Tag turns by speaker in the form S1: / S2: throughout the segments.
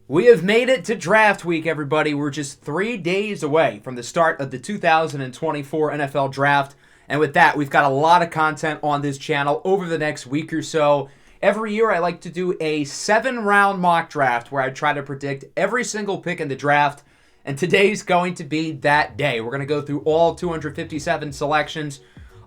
S1: We have made it to draft week, everybody. We're just 3 days away from the start of the 2024 NFL Draft. And with that, we've got a lot of content on this channel over the next week or so. Every year, I like to do a 7-round mock draft where I try to predict every single pick in the draft. And today's going to be that day. We're going to go through all 257 selections,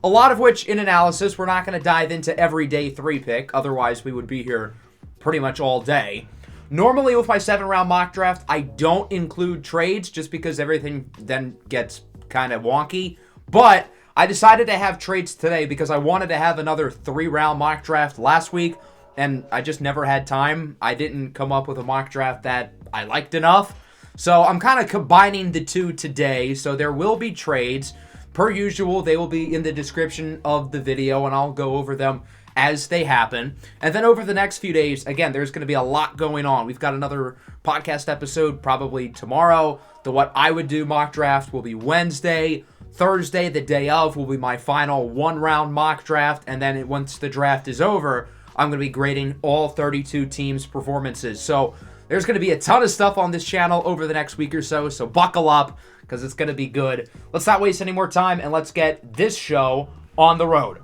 S1: a lot of which in analysis, we're not going to dive into every day 3 pick. Otherwise, we would be here pretty much all day. Normally with my 7-round mock draft, I don't include trades just because everything then gets kind of wonky. But I decided to have trades today because I wanted to have another 3-round mock draft last week, and I just never had time. I didn't come up with a mock draft that I liked enough. So I'm kind of combining the two today. So there will be trades. Per usual, they will be in the description of the video, and I'll go over them as they happen. And then over the next few days, again, there's going to be a lot going on. We've got another podcast episode probably tomorrow. The What I Would Do mock draft will be Wednesday. Thursday, the day of, will be my final 1-round mock draft. And then once the draft is over, I'm going to be grading all 32 teams' performances. So there's going to be a ton of stuff on this channel over the next week or so. So buckle up because it's going to be good. Let's not waste any more time and let's get this show on the road.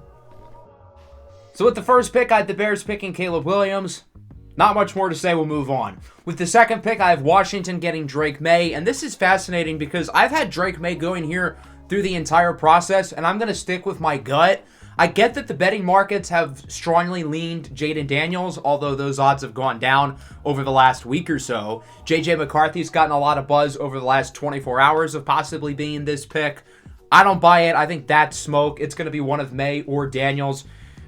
S1: So with the first pick, I had the Bears picking Caleb Williams. Not much more to say, we'll move on. With the second pick, I have Washington getting Drake Maye. And this is fascinating because I've had Drake Maye going here through the entire process, and I'm going to stick with my gut. I get that the betting markets have strongly leaned Jayden Daniels, although those odds have gone down over the last week or so. J.J. McCarthy's gotten a lot of buzz over the last 24 hours of possibly being this pick. I don't buy it. I think that's smoke. It's going to be one of Maye or Daniels.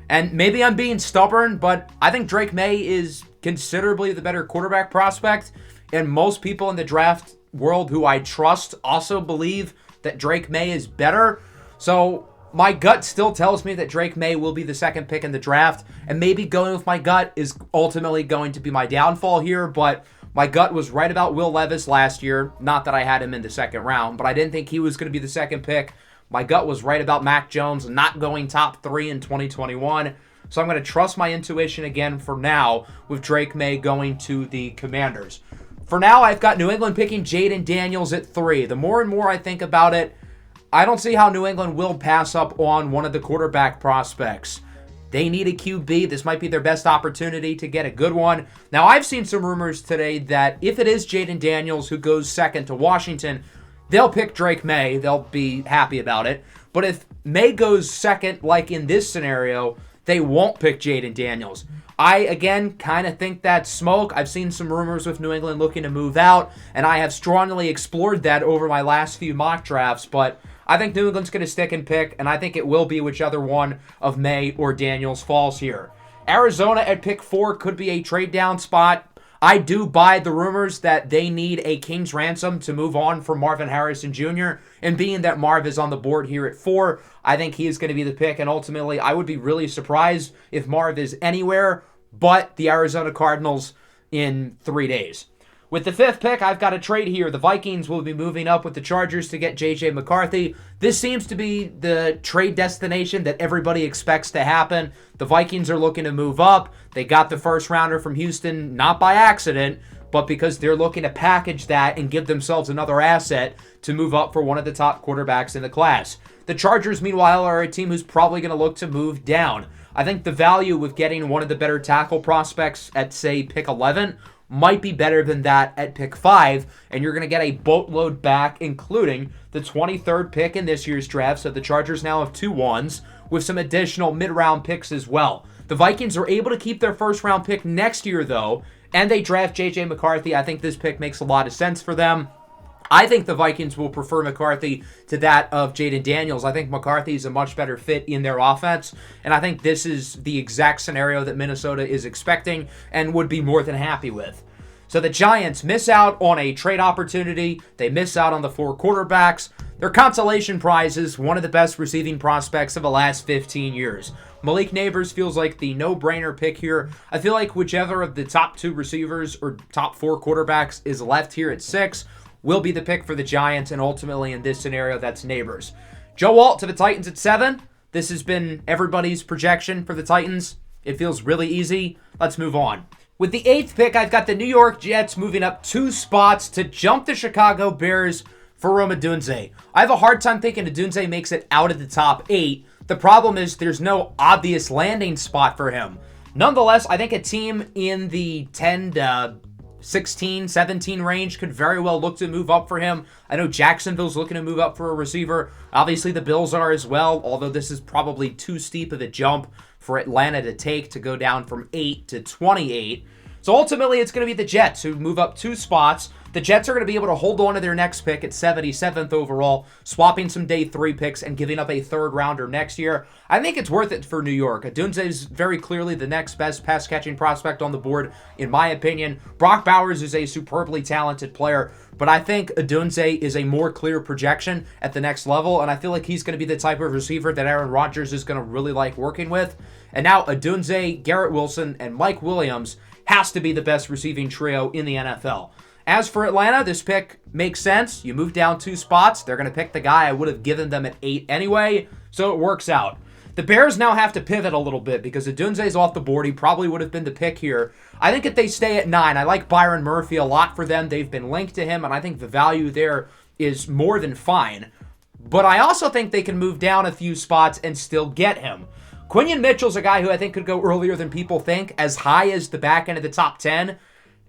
S1: And maybe I'm being stubborn, but I think Drake Maye is considerably the better quarterback prospect. And most people in the draft world who I trust also believe that Drake Maye is better. So my gut still tells me that Drake Maye will be the second pick in the draft. And maybe going with my gut is ultimately going to be my downfall here. But my gut was right about Will Levis last year. Not that I had him in the second round, but I didn't think he was going to be the second pick. My gut was right about Mac Jones not going top 3 in 2021. So I'm going to trust my intuition again for now with Drake Maye going to the Commanders. For now, I've got New England picking Jayden Daniels at 3. The more and more I think about it, I don't see how New England will pass up on one of the quarterback prospects. They need a QB. This might be their best opportunity to get a good one. Now, I've seen some rumors today that if it is Jayden Daniels who goes second to Washington, they'll pick Drake Maye. They'll be happy about it. But if Maye goes second, like in this scenario, they won't pick Jayden Daniels. I, again, kind of think that's smoke. I've seen some rumors with New England looking to move out, and I have strongly explored that over my last few mock drafts, but I think New England's going to stick and pick, and I think it will be whichever one of Maye or Daniels falls here. Arizona at pick 4 could be a trade down spot. I do buy the rumors that they need a king's ransom to move on from Marvin Harrison Jr. And being that Marv is on the board here at 4, I think he is going to be the pick. And ultimately, I would be really surprised if Marv is anywhere but the Arizona Cardinals in 3 days. With the 5th pick, I've got a trade here. The Vikings will be moving up with the Chargers to get J.J. McCarthy. This seems to be the trade destination that everybody expects to happen. The Vikings are looking to move up. They got the first rounder from Houston, not by accident, but because they're looking to package that and give themselves another asset to move up for one of the top quarterbacks in the class. The Chargers, meanwhile, are a team who's probably going to look to move down. I think the value with getting one of the better tackle prospects at, say, pick 11 might be better than that at pick 5, and you're going to get a boatload back, including the 23rd pick in this year's draft, so the Chargers now have 2 1s, with some additional mid-round picks as well. The Vikings are able to keep their first-round pick next year, though, and they draft J.J. McCarthy. I think this pick makes a lot of sense for them. I think the Vikings will prefer McCarthy to that of Jayden Daniels. I think McCarthy is a much better fit in their offense, and I think this is the exact scenario that Minnesota is expecting and would be more than happy with. So the Giants miss out on a trade opportunity. They miss out on the 4 quarterbacks. Their consolation prize is one of the best receiving prospects of the last 15 years. Malik Neighbors feels like the no-brainer pick here. I feel like whichever of the top 2 receivers or top 4 quarterbacks is left here at 6 will be the pick for the Giants, and ultimately in this scenario, that's Neighbors. Joe Alt to the Titans at 7. This has been everybody's projection for the Titans. It feels really easy. Let's move on. With the 8th pick, I've got the New York Jets moving up 2 spots to jump the Chicago Bears for Rome Odunze. I have a hard time thinking Odunze makes it out of the top 8. The problem is there's no obvious landing spot for him. Nonetheless, I think a team in the 10 to 16, 17 range could very well look to move up for him. I know Jacksonville's looking to move up for a receiver. Obviously, the Bills are as well, although this is probably too steep of a jump for Atlanta to take to go down from 8 to 28. So ultimately, it's going to be the Jets who move up 2 spots. The Jets are going to be able to hold on to their next pick at 77th overall, swapping some day 3 picks and giving up a 3rd rounder next year. I think it's worth it for New York. Odunze is very clearly the next best pass-catching prospect on the board, in my opinion. Brock Bowers is a superbly talented player, but I think Odunze is a more clear projection at the next level, and I feel like he's going to be the type of receiver that Aaron Rodgers is going to really like working with. And now Odunze, Garrett Wilson, and Mike Williams has to be the best receiving trio in the NFL. As for Atlanta, this pick makes sense. You move down 2 spots. They're going to pick the guy I would have given them at 8 anyway, so it works out. The Bears now have to pivot a little bit because Odunze's off the board. He probably would have been the pick here. I think if they stay at 9, I like Byron Murphy a lot for them. They've been linked to him, and I think the value there is more than fine. But I also think they can move down a few spots and still get him. Quinyon Mitchell's a guy who I think could go earlier than people think, as high as the back end of the top 10.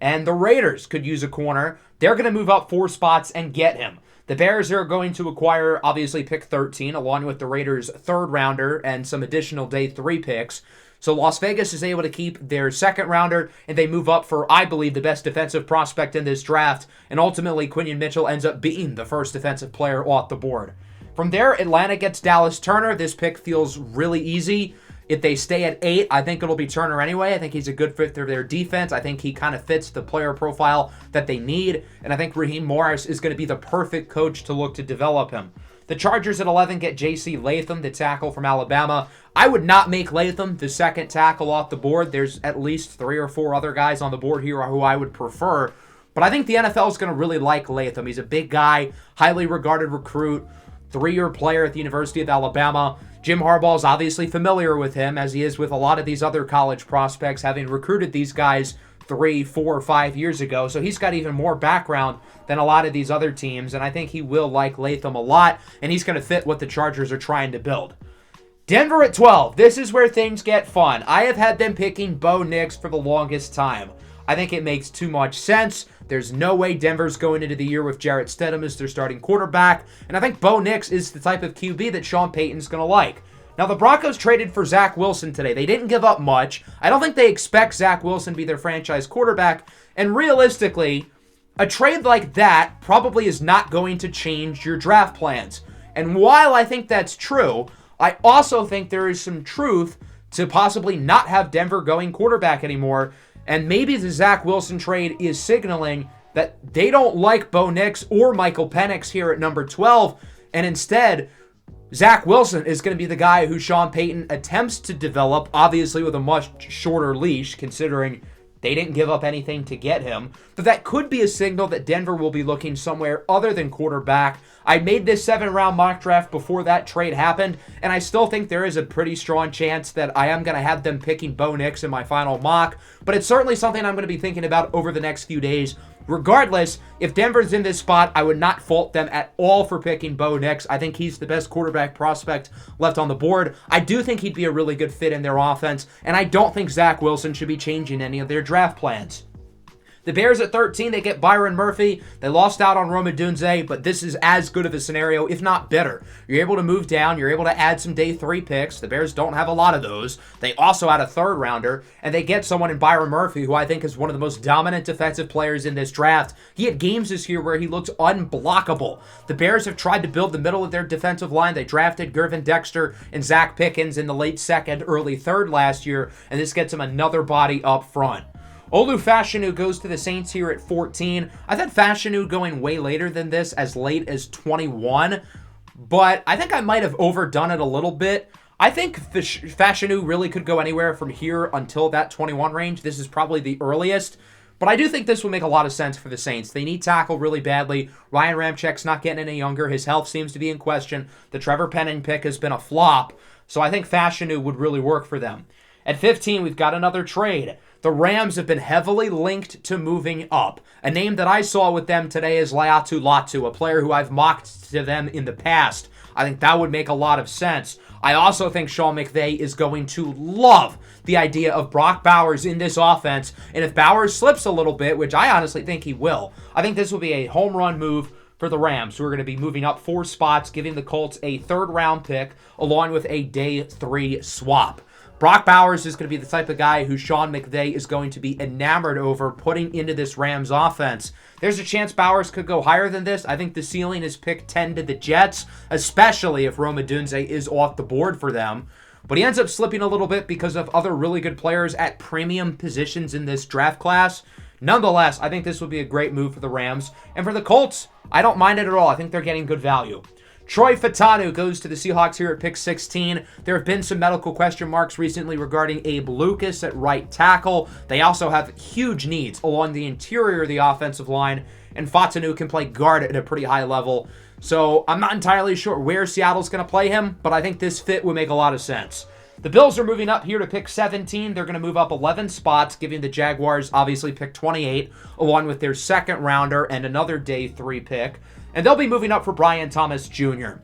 S1: And the Raiders could use a corner. They're going to move up 4 spots and get him. The Bears are going to acquire, obviously, pick 13, along with the Raiders' 3rd rounder and some additional day 3 picks. So Las Vegas is able to keep their 2nd rounder, and they move up for, I believe, the best defensive prospect in this draft. And ultimately, Quinyon Mitchell ends up being the first defensive player off the board. From there, Atlanta gets Dallas Turner. This pick feels really easy. If they stay at 8, I think it'll be Turner anyway. I think he's a good fit for their defense. I think he kind of fits the player profile that they need. And I think Raheem Morris is going to be the perfect coach to look to develop him. The Chargers at 11 get J.C. Latham, the tackle from Alabama. I would not make Latham the 2nd tackle off the board. There's at least 3 or 4 other guys on the board here who I would prefer. But I think the NFL is going to really like Latham. He's a big guy, highly regarded recruit, 3-year player at the University of Alabama. Jim Harbaugh is obviously familiar with him, as he is with a lot of these other college prospects, having recruited these guys 3, 4, 5 years ago. So he's got even more background than a lot of these other teams, and I think he will like Latham a lot, and he's going to fit what the Chargers are trying to build. Denver at 12. This is where things get fun. I have had them picking Bo Nix for the longest time. I think it makes too much sense. There's no way Denver's going into the year with Jarrett Stidham as their starting quarterback, and I think Bo Nix is the type of QB that Sean Payton's going to like. Now, the Broncos traded for Zach Wilson today. They didn't give up much. I don't think they expect Zach Wilson to be their franchise quarterback, and realistically, a trade like that probably is not going to change your draft plans. And while I think that's true, I also think there is some truth to possibly not have Denver going quarterback anymore. And maybe the Zach Wilson trade is signaling that they don't like Bo Nix or Michael Penix here at number 12. And instead, Zach Wilson is going to be the guy who Sean Payton attempts to develop, obviously with a much shorter leash, considering they didn't give up anything to get him. But that could be a signal that Denver will be looking somewhere other than quarterback. I made this 7-round mock draft before that trade happened, and I still think there is a pretty strong chance that I am going to have them picking Bo Nix in my final mock. But it's certainly something I'm going to be thinking about over the next few days. Regardless, if Denver's in this spot, I would not fault them at all for picking Bo Nix. I think he's the best quarterback prospect left on the board. I do think he'd be a really good fit in their offense, and I don't think Zach Wilson should be changing any of their draft plans. The Bears at 13, they get Byron Murphy. They lost out on Rome Odunze, but this is as good of a scenario, if not better. You're able to move down. You're able to add some day 3 picks. The Bears don't have a lot of those. They also had a 3rd rounder, and they get someone in Byron Murphy, who I think is one of the most dominant defensive players in this draft. He had games this year where he looked unblockable. The Bears have tried to build the middle of their defensive line. They drafted Gervin Dexter and Zach Pickens in the late 2nd, early 3rd last year, and this gets him another body up front. Olu Fashanu goes to the Saints here at 14. I thought Fashanu going way later than this, as late as 21, but I think I might have overdone it a little bit. I think Fashanu really could go anywhere from here until that 21 range. This is probably the earliest, but I do think this will make a lot of sense for the Saints. They need tackle really badly. Ryan Ramczyk's not getting any younger. His health seems to be in question. The Trevor Penning pick has been a flop, so I think Fashanu would really work for them. At 15, we've got another trade. The Rams have been heavily linked to moving up. A name that I saw with them today is Laiatu Latu, a player who I've mocked to them in the past. I think that would make a lot of sense. I also think Sean McVay is going to love the idea of Brock Bowers in this offense. And if Bowers slips a little bit, which I honestly think he will, I think this will be a home run move for the Rams, who are going to be moving up 4 spots, giving the Colts a 3rd round pick along with a day 3 swap. Brock Bowers is going to be the type of guy who Sean McVay is going to be enamored over putting into this Rams offense. There's a chance Bowers could go higher than this. I think the ceiling is pick 10 to the Jets, especially if Rome Odunze is off the board for them. But he ends up slipping a little bit because of other really good players at premium positions in this draft class. Nonetheless, I think this would be a great move for the Rams. And for the Colts, I don't mind it at all. I think they're getting good value. Troy Fautanu goes to the Seahawks here at pick 16. There have been some medical question marks recently regarding Abe Lucas at right tackle. They also have huge needs along the interior of the offensive line, and Fautanu can play guard at a pretty high level. So I'm not entirely sure where Seattle's going to play him, but I think this fit would make a lot of sense. The Bills are moving up here to pick 17. They're going to move up 11 spots, giving the Jaguars obviously pick 28, along with their 2nd rounder and another day 3 pick. And they'll be moving up for Brian Thomas Jr.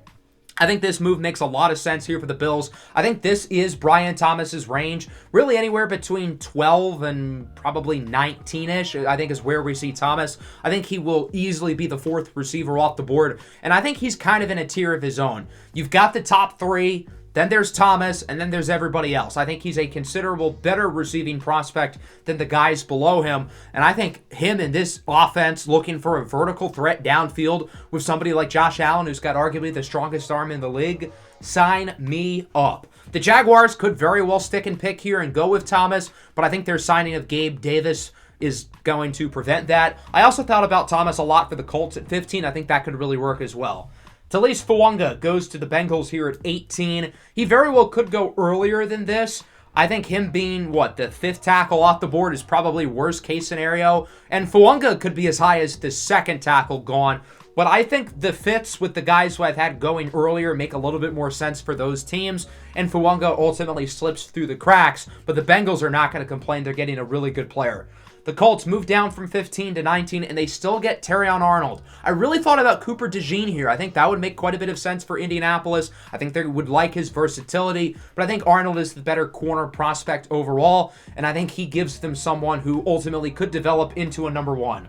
S1: I think this move makes a lot of sense here for the Bills. I think this is Brian Thomas's range, really anywhere between 12 and probably 19-ish, I think is where we see Thomas. I think he will easily be the 4th receiver off the board, and I think he's kind of in a tier of his own. You've got the top 3, then there's Thomas, and then there's everybody else. I think he's a considerable better receiving prospect than the guys below him. And I think him in this offense looking for a vertical threat downfield with somebody like Josh Allen, who's got arguably the strongest arm in the league, sign me up. The Jaguars could very well stick and pick here and go with Thomas, but I think their signing of Gabe Davis is going to prevent that. I also thought about Thomas a lot for the Colts at 15. I think that could really work as well. Talise Fuanga goes to the Bengals here at 18. He very well could go earlier than this. I think him being, the 5th tackle off the board is probably worst case scenario. And Fuanga could be as high as the 2nd tackle gone. But I think the fits with the guys who I've had going earlier make a little bit more sense for those teams. And Fuanga ultimately slips through the cracks. But the Bengals are not going to complain. They're getting a really good player. The Colts move down from 15 to 19, and they still get Terrion Arnold. I really thought about Cooper DeJean here. I think that would make quite a bit of sense for Indianapolis. I think they would like his versatility, but I think Arnold is the better corner prospect overall, and I think he gives them someone who ultimately could develop into a number 1.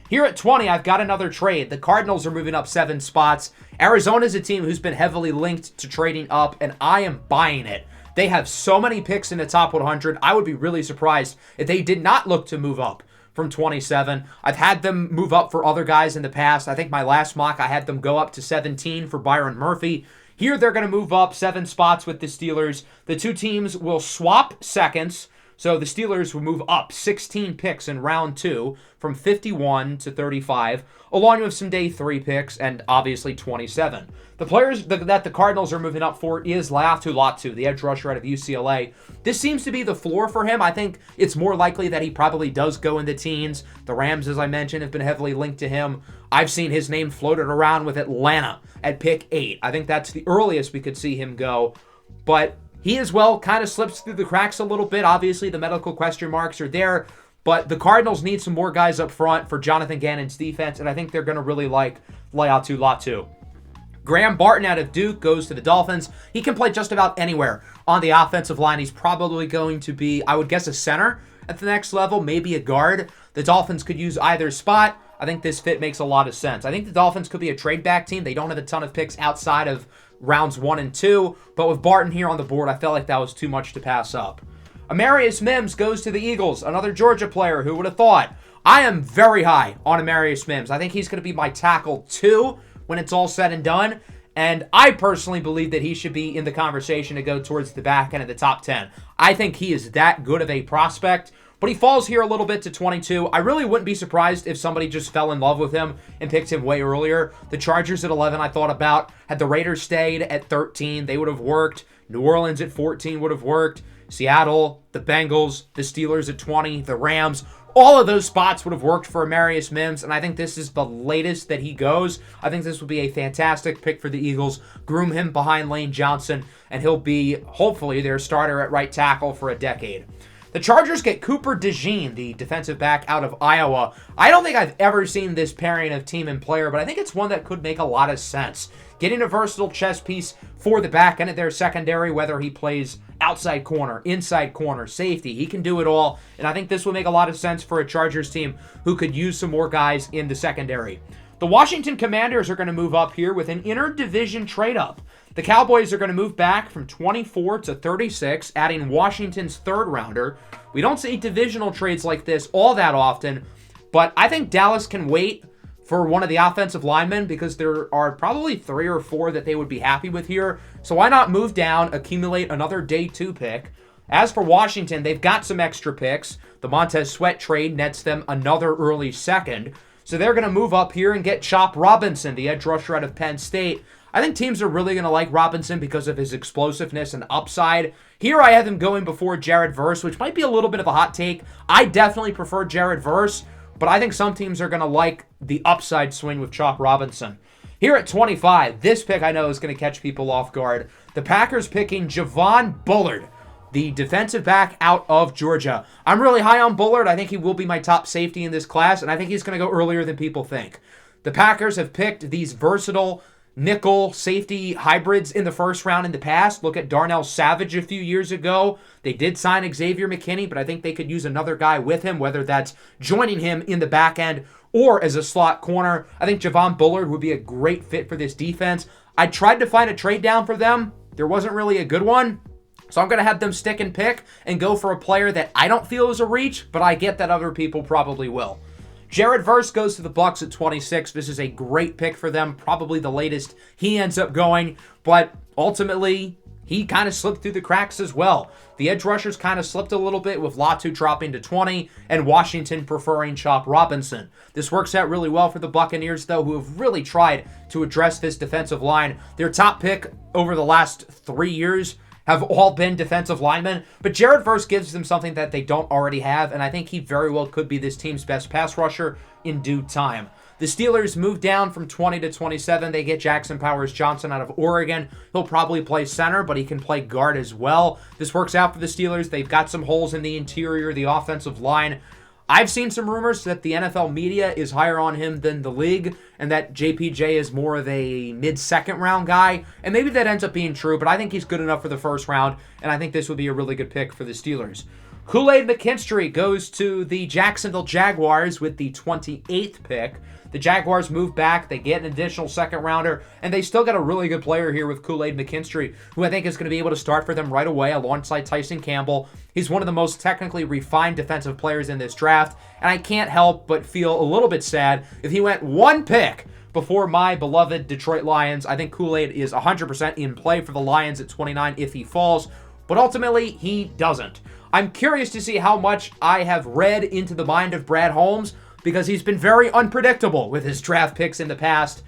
S1: Here at 20, I've got another trade. The Cardinals are moving up 7 spots. Arizona's a team who's been heavily linked to trading up, and I am buying it. They have so many picks in the top 100. I would be really surprised if they did not look to move up from 27. I've had them move up for other guys in the past. I think my last mock, I had them go up to 17 for Byron Murphy. Here, they're going to move up 7 spots with the Steelers. The two teams will swap seconds. So the Steelers will move up 16 picks in round 2 from 51 to 35, along with some day 3 picks and obviously 27. The players that the Cardinals are moving up for is Laiatu Latu, the edge rusher out of UCLA. This seems to be the floor for him. I think it's more likely that he probably does go in the teens. The Rams, as I mentioned, have been heavily linked to him. I've seen his name floated around with Atlanta at pick 8. I think that's the earliest we could see him go. But he as well kind of slips through the cracks a little bit. Obviously, the medical question marks are there. But the Cardinals need some more guys up front for Jonathan Gannon's defense, and I think they're going to really like Laiatu Latu. Graham Barton out of Duke goes to the Dolphins. He can play just about anywhere on the offensive line. He's probably going to be, I would guess, a center at the next level, maybe a guard. The Dolphins could use either spot. I think this fit makes a lot of sense. I think the Dolphins could be a trade back team. They don't have a ton of picks outside of rounds 1 and 2, but with Barton here on the board, I felt like that was too much to pass up. Amarius Mims goes to the Eagles, another Georgia player. Who would have thought? I am very high on Amarius Mims. I think he's going to be my tackle 2 when it's all said and done, and I personally believe that he should be in the conversation to go towards the back end of the top 10. I think he is that good of a prospect, but he falls here a little bit to 22. I really wouldn't be surprised if somebody just fell in love with him and picked him way earlier. The Chargers at 11 I thought about. Had the Raiders stayed at 13, they would have worked. New Orleans at 14 would have worked. Seattle, the Bengals, the Steelers at 20, the Rams. All of those spots would have worked for Amarius Mims, and I think this is the latest that he goes. I think this would be a fantastic pick for the Eagles. Groom him behind Lane Johnson, and he'll be, hopefully, their starter at right tackle for a decade. The Chargers get Cooper DeJean, the defensive back out of Iowa. I don't think I've ever seen this pairing of team and player, but I think it's one that could make a lot of sense. Getting a versatile chess piece for the back end of their secondary, whether he plays outside corner, inside corner, safety, he can do it all. And I think this would make a lot of sense for a Chargers team who could use some more guys in the secondary. The Washington Commanders are going to move up here with an interdivision trade-up. The Cowboys are going to move back from 24 to 36, adding Washington's third rounder. We don't see divisional trades like this all that often, but I think Dallas can wait for one of the offensive linemen because there are probably 3 or 4 that they would be happy with here. So why not move down, accumulate another day 2 pick? As for Washington, they've got some extra picks. The Montez Sweat trade nets them another early second. So they're going to move up here and get Chop Robinson, the edge rusher out of Penn State. I think teams are really going to like Robinson because of his explosiveness and upside. Here I have him going before Jared Verse, which might be a little bit of a hot take. I definitely prefer Jared Verse, but I think some teams are going to like the upside swing with Chop Robinson. Here at 25, this pick I know is going to catch people off guard. The Packers picking Javon Bullard, the defensive back out of Georgia. I'm really high on Bullard. I think he will be my top safety in this class, and I think he's going to go earlier than people think. The Packers have picked these versatile nickel safety hybrids in the first round in the past. Look at Darnell Savage a few years ago. They did sign Xavier McKinney, but I think they could use another guy with him, whether that's joining him in the back end or as a slot corner. I think Javon Bullard would be a great fit for this defense. I tried to find a trade down for them. There wasn't really a good one. So I'm going to have them stick and pick and go for a player that I don't feel is a reach, but I get that other people probably will. Jared Verse goes to the Bucs at 26. This is a great pick for them, probably the latest he ends up going, but ultimately he kind of slipped through the cracks as well. The edge rushers kind of slipped a little bit with Latu dropping to 20 and Washington preferring Chop Robinson. This works out really well for the Buccaneers, though, who have really tried to address this defensive line. Their top pick over the last 3 years have all been defensive linemen, but Jared Verse gives them something that they don't already have, and I think he very well could be this team's best pass rusher in due time. The Steelers move down from 20 to 27. They get Jackson Powers Johnson out of Oregon. He'll probably play center, but he can play guard as well. This works out for the Steelers. They've got some holes in the interior, the offensive line. I've seen some rumors that the NFL media is higher on him than the league, and that JPJ is more of a mid-second round guy, and maybe that ends up being true, but I think he's good enough for the first round, and I think this would be a really good pick for the Steelers. Kool-aidMcKinstry goes to the Jacksonville Jaguars with the 28th pick. The Jaguars move back, they get an additional second rounder, and they still got a really good player here with Kool-aidMcKinstry, who I think is going to be able to start for them right away alongside Tyson Campbell. He's one of the most technically refined defensive players in this draft, and I can't help but feel a little bit sad if he went one pick before my beloved Detroit Lions. I think Kool-Aid is 100% in play for the Lions at 29 if he falls, but ultimately he doesn't. I'm curious to see how much I have read into the mind of Brad Holmes, because he's been very unpredictable with his draft picks in the past.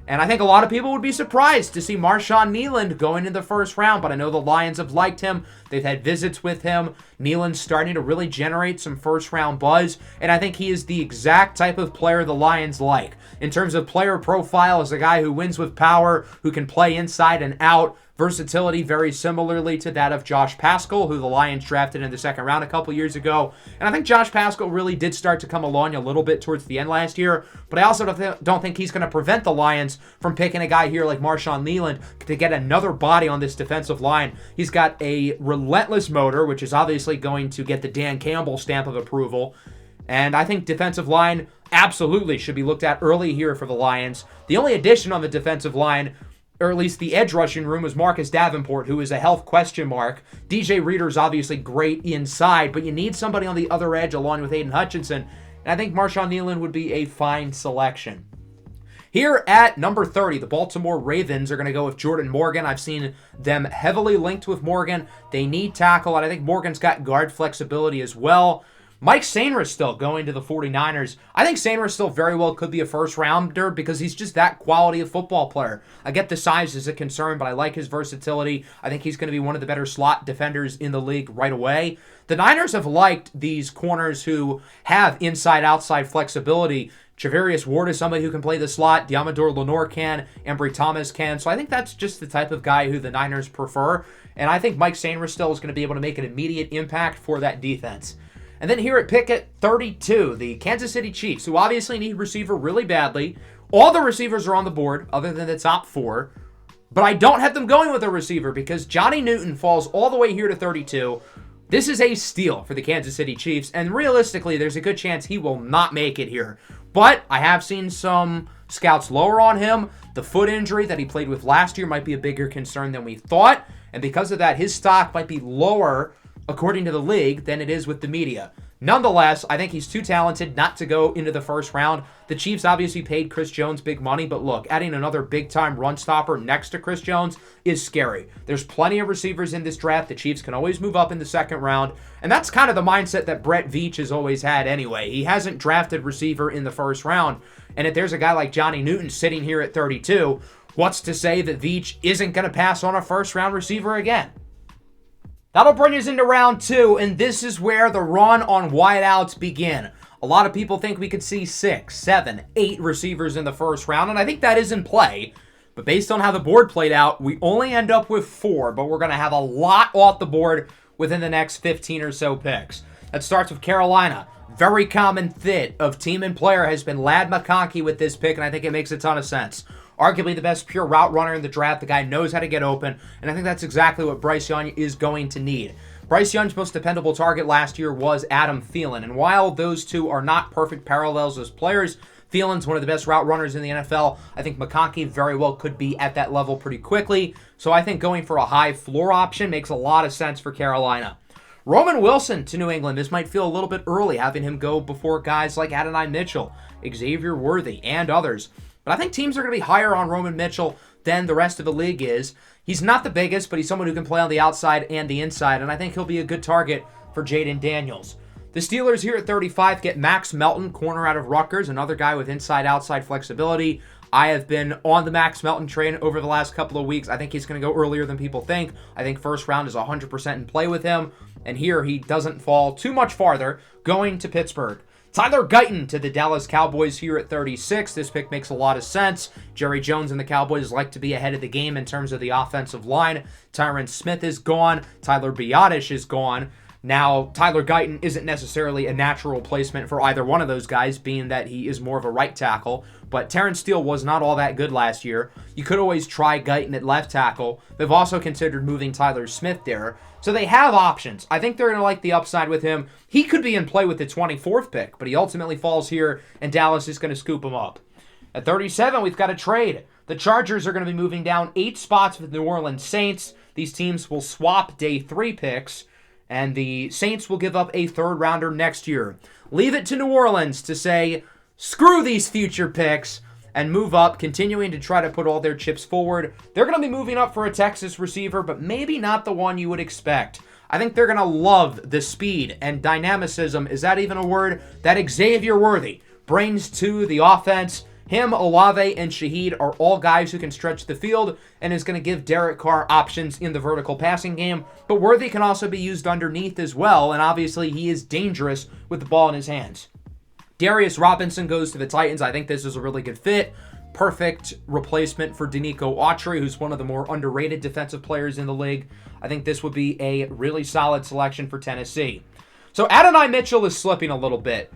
S1: And I think a lot of people would be surprised to see Marshawn Kneeland going in the first round, but I know the Lions have liked him. They've had visits with him. Kneeland's starting to really generate some first-round buzz, and I think he is the exact type of player the Lions like. In terms of player profile, as a guy who wins with power, who can play inside and out, versatility very similarly to that of Josh Paschal, who the Lions drafted in the second round a couple years ago. And I think Josh Paschal really did start to come along a little bit towards the end last year, but I also don't think he's going to prevent the Lions from picking a guy here like Marshawn Kneeland to get another body on this defensive line. He's got a relentless motor, which is obviously going to get the Dan Campbell stamp of approval. And I think defensive line absolutely should be looked at early here for the Lions. The only addition on the defensive line, or at least the edge rushing room, was Marcus Davenport, who is a health question mark. DJ Reader's obviously great inside, but you need somebody on the other edge along with Aiden Hutchinson, and I think Marshawn Kneeland would be a fine selection. Here at number 30, the Baltimore Ravens are going to go with Jordan Morgan. I've seen them heavily linked with Morgan. They need tackle, and I think Morgan's got guard flexibility as well. Mike Sainristil still going to the 49ers. I think Sainristil still very well could be a first-rounder because he's just that quality of football player. I get the size is a concern, but I like his versatility. I think he's going to be one of the better slot defenders in the league right away. The Niners have liked these corners who have inside-outside flexibility. Charvarius Ward is somebody who can play the slot. Diamador Lenore can. Ambry Thomas can. So I think that's just the type of guy who the Niners prefer. And I think Mike Sainristil is going to be able to make an immediate impact for that defense. And then here at pick at 32, the Kansas City Chiefs, who obviously need receiver really badly. All the receivers are on the board other than the top 4. But I don't have them going with a receiver because Jer'ZhanNewton falls all the way here to 32. This is a steal for the Kansas City Chiefs, and realistically, there's a good chance he will not make it here. But I have seen some scouts lower on him. The foot injury that he played with last year might be a bigger concern than we thought, and because of that, his stock might be lower, according to the league, than it is with the media. Nonetheless, I think he's too talented not to go into the first round. The Chiefs obviously paid Chris Jones big money, but look, adding another big-time run stopper next to Chris Jones is scary. There's plenty of receivers in this draft. The Chiefs can always move up in the second round, and that's kind of the mindset that Brett Veach has always had anyway. He hasn't drafted receiver in the first round, and if there's a guy like Jer'ZhanNewton sitting here at 32, what's to say that Veach isn't going to pass on a first-round receiver again? That'll bring us into round 2, and this is where the run on wideouts begin. A lot of people think we could see 6, 7, 8 receivers in the first round, and I think that is in play. But based on how the board played out, we only end up with 4, but we're going to have a lot off the board within the next 15 or so picks. That starts with Carolina. Very common fit of team and player has been Ladd McConkey with this pick, and I think it makes a ton of sense. Arguably the best pure route runner in the draft. The guy knows how to get open, and I think that's exactly what Bryce Young is going to need. Bryce Young's most dependable target last year was Adam Thielen, and while those two are not perfect parallels as players, Thielen's one of the best route runners in the NFL. I think McConkey very well could be at that level pretty quickly, so I think going for a high floor option makes a lot of sense for Carolina. Roman Wilson to New England. This might feel a little bit early, having him go before guys like Adonai Mitchell, Xavier Worthy, and others. But I think teams are going to be higher on Roman Mitchell than the rest of the league is. He's not the biggest, but he's someone who can play on the outside and the inside, and I think he'll be a good target for Jaden Daniels. The Steelers here at 35 get Max Melton, corner out of Rutgers, another guy with inside-outside flexibility. I have been on the Max Melton train over the last couple of weeks. I think he's going to go earlier than people think. I think first round is 100% in play with him, and here he doesn't fall too much farther, going to Pittsburgh. Tyler Guyton to the Dallas Cowboys here at 36. This pick makes a lot of sense. Jerry Jones and the Cowboys like to be ahead of the game in terms of the offensive line. Tyron Smith is gone. Tyler Biadasz is gone. Now, Tyler Guyton isn't necessarily a natural replacement for either one of those guys, being that he is more of a right tackle, but Terrence Steele was not all that good last year. You could always try Guyton at left tackle. They've also considered moving Tyler Smith there, so they have options. I think they're going to like the upside with him. He could be in play with the 24th pick, but he ultimately falls here, and Dallas is going to scoop him up. At 37, we've got a trade. The Chargers are going to be moving down 8 spots with the New Orleans Saints. These teams will swap day 3 picks, and the Saints will give up a 3rd rounder next year. Leave it to New Orleans to say, screw these future picks, and move up, continuing to try to put all their chips forward. They're going to be moving up for a Texas receiver, but maybe not the one you would expect. I think they're going to love the speed and dynamicism, is that even a word, that Xavier Worthy brings to the offense. Him, Olave, and Shaheed are all guys who can stretch the field and is going to give Derek Carr options in the vertical passing game, but Worthy can also be used underneath as well, and obviously he is dangerous with the ball in his hands. Darius Robinson goes to the Titans. I think this is a really good fit. Perfect replacement for Denico Autry, who's one of the more underrated defensive players in the league. I think this would be a really solid selection for Tennessee. So Adonai Mitchell is slipping a little bit.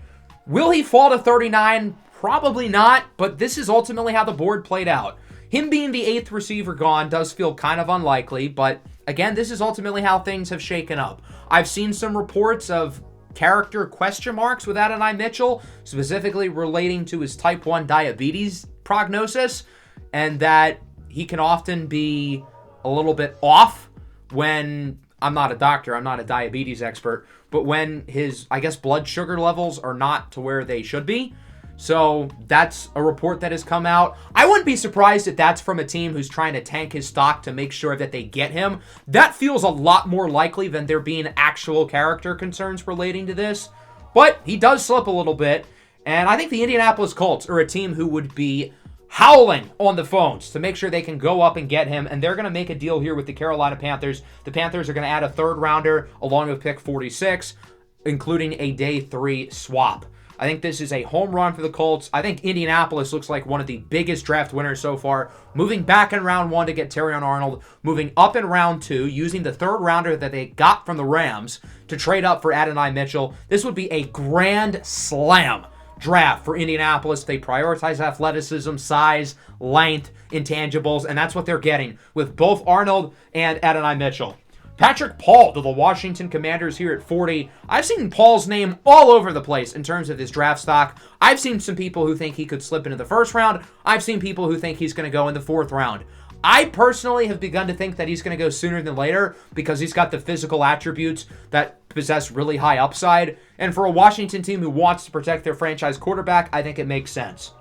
S1: Will he fall to 39? Probably not, but this is ultimately how the board played out. Him being the 8th receiver gone does feel kind of unlikely, but again, this is ultimately how things have shaken up. I've seen some reports of character question marks with Adonai Mitchell, specifically relating to his type 1 diabetes prognosis, and that he can often be a little bit off when, I'm not a doctor, I'm not a diabetes expert, but when his, I guess, blood sugar levels are not to where they should be. So that's a report that has come out. I wouldn't be surprised if that's from a team who's trying to tank his stock to make sure that they get him. That feels a lot more likely than there being actual character concerns relating to this. But he does slip a little bit. And I think the Indianapolis Colts are a team who would be howling on the phones to make sure they can go up and get him. And they're going to make a deal here with the Carolina Panthers. The Panthers are going to add a 3rd rounder along with pick 46, including a day 3 swap. I think this is a home run for the Colts. I think Indianapolis looks like one of the biggest draft winners so far. Moving back in round 1 to get Terrion Arnold, moving up in round 2, using the third rounder that they got from the Rams to trade up for Adonai Mitchell. This would be a grand slam draft for Indianapolis. They prioritize athleticism, size, length, intangibles, and that's what they're getting with both Arnold and Adonai Mitchell. Patrick Paul to the Washington Commanders here at 40. I've seen Paul's name all over the place in terms of his draft stock. I've seen some people who think he could slip into the first round. I've seen people who think he's going to go in the 4th round. I personally have begun to think that he's going to go sooner than later because he's got the physical attributes that possess really high upside. And for a Washington team who wants to protect their franchise quarterback, I think it makes sense.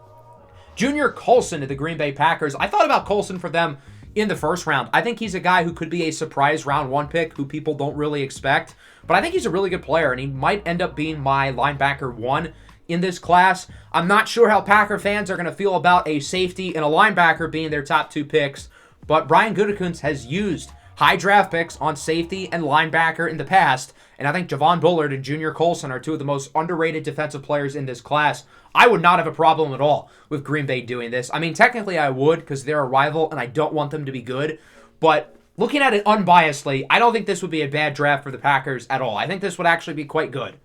S1: Junior Colson to the Green Bay Packers. I thought about Colson for them in the 1st round. I think he's a guy who could be a surprise round 1 pick who people don't really expect. But I think he's a really good player, and he might end up being my linebacker 1 in this class. I'm not sure how Packer fans are going to feel about a safety and a linebacker being their top 2 picks, but Brian Gutekunst has used high draft picks on safety and linebacker in the past, and I think Javon Bullard and Junior Colson are 2 of the most underrated defensive players in this class. I would not have a problem at all with Green Bay doing this. I mean, technically I would because they're a rival and I don't want them to be good, but looking at it unbiasedly, I don't think this would be a bad draft for the Packers at all. I think this would actually be quite good.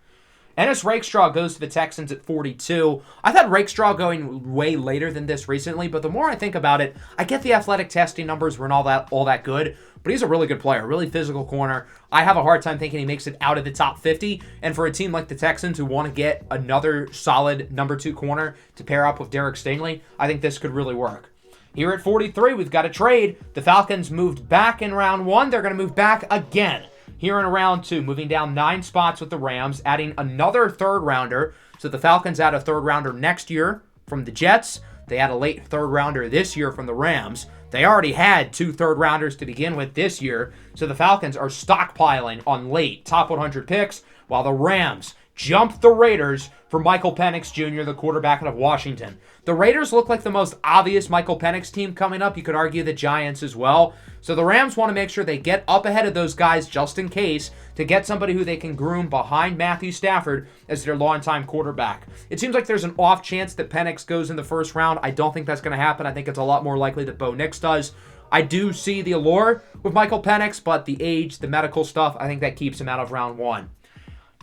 S1: Ennis Rakestraw goes to the Texans at 42. I've had Rakestraw going way later than this recently, but the more I think about it, I get the athletic testing numbers weren't all that good, but he's a really good player, really physical corner. I have a hard time thinking he makes it out of the top 50, and for a team like the Texans who want to get another solid number 2 corner to pair up with Derek Stingley, I think this could really work. Here at 43, we've got a trade. The Falcons moved back in round 1. They're going to move back again here in round 2, moving down 9 spots with the Rams, adding another 3rd rounder. So the Falcons add a 3rd rounder next year from the Jets. They had a late 3rd rounder this year from the Rams. They already had 2 3rd rounders to begin with this year. So the Falcons are stockpiling on late top 100 picks, while the Rams jumped the Raiders for Michael Penix Jr., the quarterback out of Washington. The Raiders look like the most obvious Michael Penix team coming up. You could argue the Giants as well. So the Rams want to make sure they get up ahead of those guys just in case to get somebody who they can groom behind Matthew Stafford as their longtime quarterback. It seems like there's an off chance that Penix goes in the 1st round. I don't think that's going to happen. I think it's a lot more likely that Bo Nix does. I do see the allure with Michael Penix, but the age, the medical stuff, I think that keeps him out of round 1.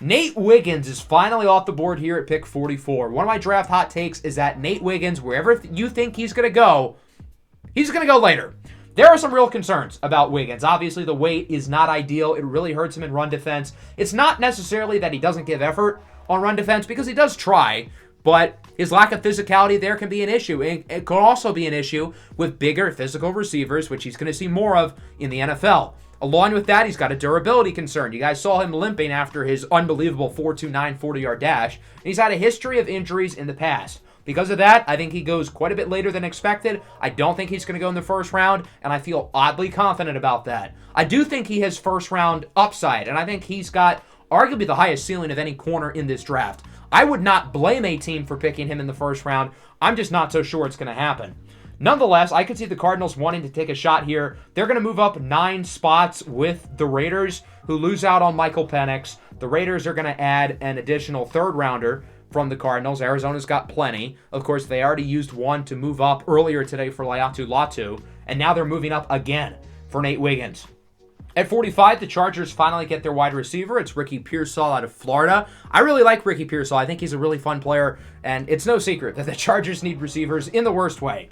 S1: Nate Wiggins is finally off the board here at pick 44. One of my draft hot takes is that Nate Wiggins, wherever you think he's going to go later. There are some real concerns about Wiggins. Obviously, the weight is not ideal. It really hurts him in run defense. It's not necessarily that he doesn't give effort on run defense because he does try, but his lack of physicality there can be an issue. It could also be an issue with bigger physical receivers, which he's going to see more of in the NFL. Along with that, he's got a durability concern. You guys saw him limping after his unbelievable 4.29 40-yard dash. And he's had a history of injuries in the past. Because of that, I think he goes quite a bit later than expected. I don't think he's going to go in the 1st round, and I feel oddly confident about that. I do think he has 1st round upside, and I think he's got arguably the highest ceiling of any corner in this draft. I would not blame a team for picking him in the 1st round. I'm just not so sure it's going to happen. Nonetheless, I could see the Cardinals wanting to take a shot here. They're going to move up 9 spots with the Raiders, who lose out on Michael Penix. The Raiders are going to add an additional 3rd rounder from the Cardinals. Arizona's got plenty. Of course, they already used one to move up earlier today for Laiatu Latu, and now they're moving up again for Nate Wiggins. At 45, the Chargers finally get their wide receiver. It's Ricky Pearsall out of Florida. I really like Ricky Pearsall. I think he's a really fun player, and it's no secret that the Chargers need receivers in the worst way.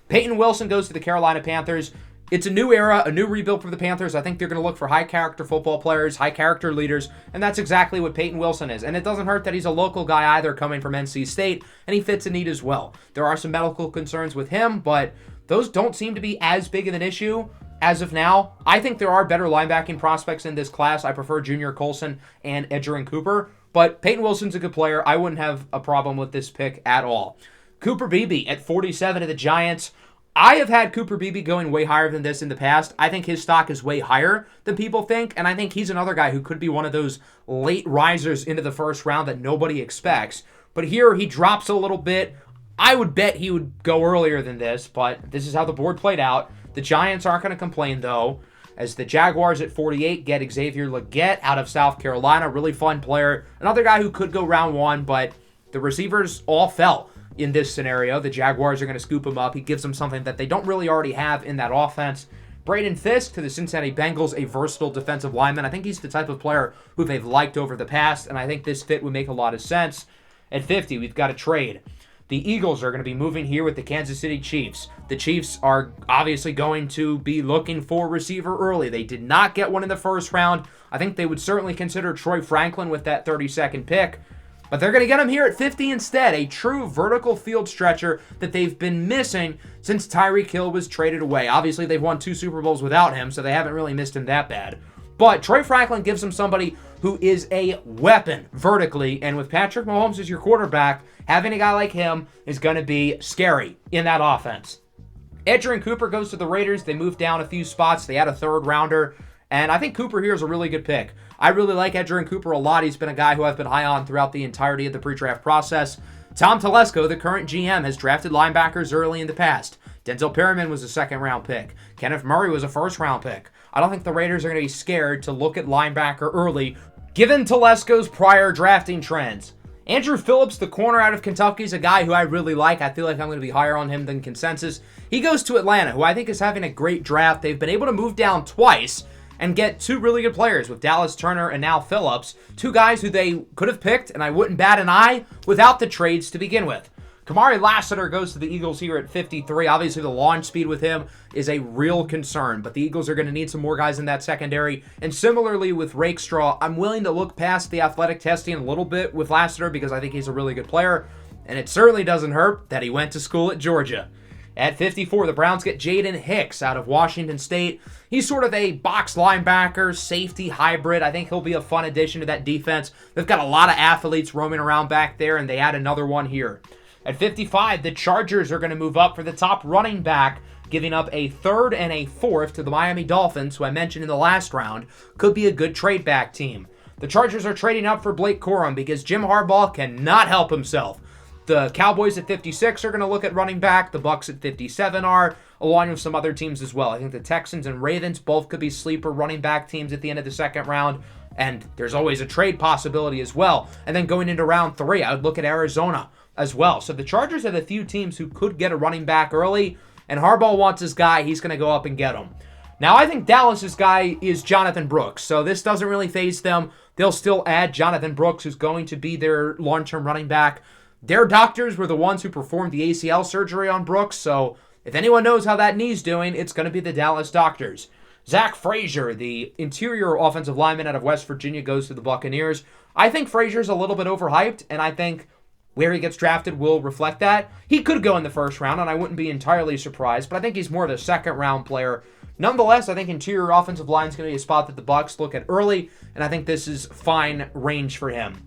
S1: Peyton Wilson goes to the Carolina Panthers. It's a new era, a new rebuild for the Panthers. I think they're going to look for high-character football players, high-character leaders, and that's exactly what Peyton Wilson is. And it doesn't hurt that he's a local guy either, coming from NC State, and he fits a need as well. There are some medical concerns with him, but those don't seem to be as big of an issue as of now. I think there are better linebacking prospects in this class. I prefer Junior Colson and Edgerrin Cooper, but Peyton Wilson's a good player. I wouldn't have a problem with this pick at all. Cooper Beebe at 47 of the Giants. I have had Cooper Beebe going way higher than this in the past. I think his stock is way higher than people think, and I think he's another guy who could be one of those late risers into the 1st round that nobody expects. But here he drops a little bit. I would bet he would go earlier than this, but this is how the board played out. The Giants aren't going to complain, though, as the Jaguars at 48 get Xavier Legette out of South Carolina. Really fun player. Another guy who could go round 1, but the receivers all fell in this scenario. The Jaguars are going to scoop him up. He gives them something that they don't really already have in that offense. Braden Fisk to the Cincinnati Bengals, a versatile defensive lineman. I think he's the type of player who they've liked over the past, and I think this fit would make a lot of sense. At 50, we've got a trade. The Eagles are going to be moving here with the Kansas City Chiefs. The Chiefs are obviously going to be looking for a receiver early. They did not get one in the first round. I think they would certainly consider Troy Franklin with that 32nd pick. But they're going to get him here at 50 instead, a true vertical field stretcher that they've been missing since Tyreek Hill was traded away. Obviously, they've won 2 Super Bowls without him, so they haven't really missed him that bad. But Troy Franklin gives them somebody who is a weapon vertically, and with Patrick Mahomes as your quarterback, having a guy like him is going to be scary in that offense. Edgerrin Cooper goes to the Raiders. They moved down a few spots. They had a 3rd rounder, and I think Cooper here is a really good pick. I really like Edgerrin Cooper a lot. He's been a guy who I've been high on throughout the entirety of the pre-draft process. Tom Telesco, the current GM, has drafted linebackers early in the past. Denzel Perryman was a 2nd-round pick. Kenneth Murray was a 1st-round pick. I don't think the Raiders are going to be scared to look at linebacker early, given Telesco's prior drafting trends. Andrew Phillips, the corner out of Kentucky, is a guy who I really like. I feel like I'm going to be higher on him than consensus. He goes to Atlanta, who I think is having a great draft. They've been able to move down twice and get 2 really good players with Dallas Turner and now Phillips. 2 guys who they could have picked, and I wouldn't bat an eye without the trades to begin with. Kamari Lassiter goes to the Eagles here at 53. Obviously, the launch speed with him is a real concern, but the Eagles are going to need some more guys in that secondary. And similarly with Rakestraw, I'm willing to look past the athletic testing a little bit with Lassiter because I think he's a really good player, and it certainly doesn't hurt that he went to school at Georgia. At 54, the Browns get Jaden Hicks out of Washington State. He's sort of a box linebacker, safety hybrid. I think he'll be a fun addition to that defense. They've got a lot of athletes roaming around back there, and they add another one here. At 55, the Chargers are going to move up for the top running back, giving up a 3rd and a 4th to the Miami Dolphins, who I mentioned in the last round, could be a good trade back team. The Chargers are trading up for Blake Corum because Jim Harbaugh cannot help himself. The Cowboys at 56 are going to look at running back. The Bucs at 57 are, along with some other teams as well. I think the Texans and Ravens both could be sleeper running back teams at the end of the 2nd round. And there's always a trade possibility as well. And then going into round 3, I would look at Arizona as well. So the Chargers have a few teams who could get a running back early, and Harbaugh wants his guy. He's going to go up and get him. Now, I think Dallas's guy is Jonathan Brooks, so this doesn't really faze them. They'll still add Jonathan Brooks, who's going to be their long-term running back. Their doctors were the ones who performed the ACL surgery on Brooks, so if anyone knows how that knee's doing, it's going to be the Dallas doctors. Zach Frazier, the interior offensive lineman out of West Virginia, goes to the Buccaneers. I think Frazier's a little bit overhyped, and I think where he gets drafted will reflect that. He could go in the 1st round, and I wouldn't be entirely surprised, but I think he's more of a 2nd-round player. Nonetheless, I think interior offensive line is going to be a spot that the Bucs look at early, and I think this is fine range for him.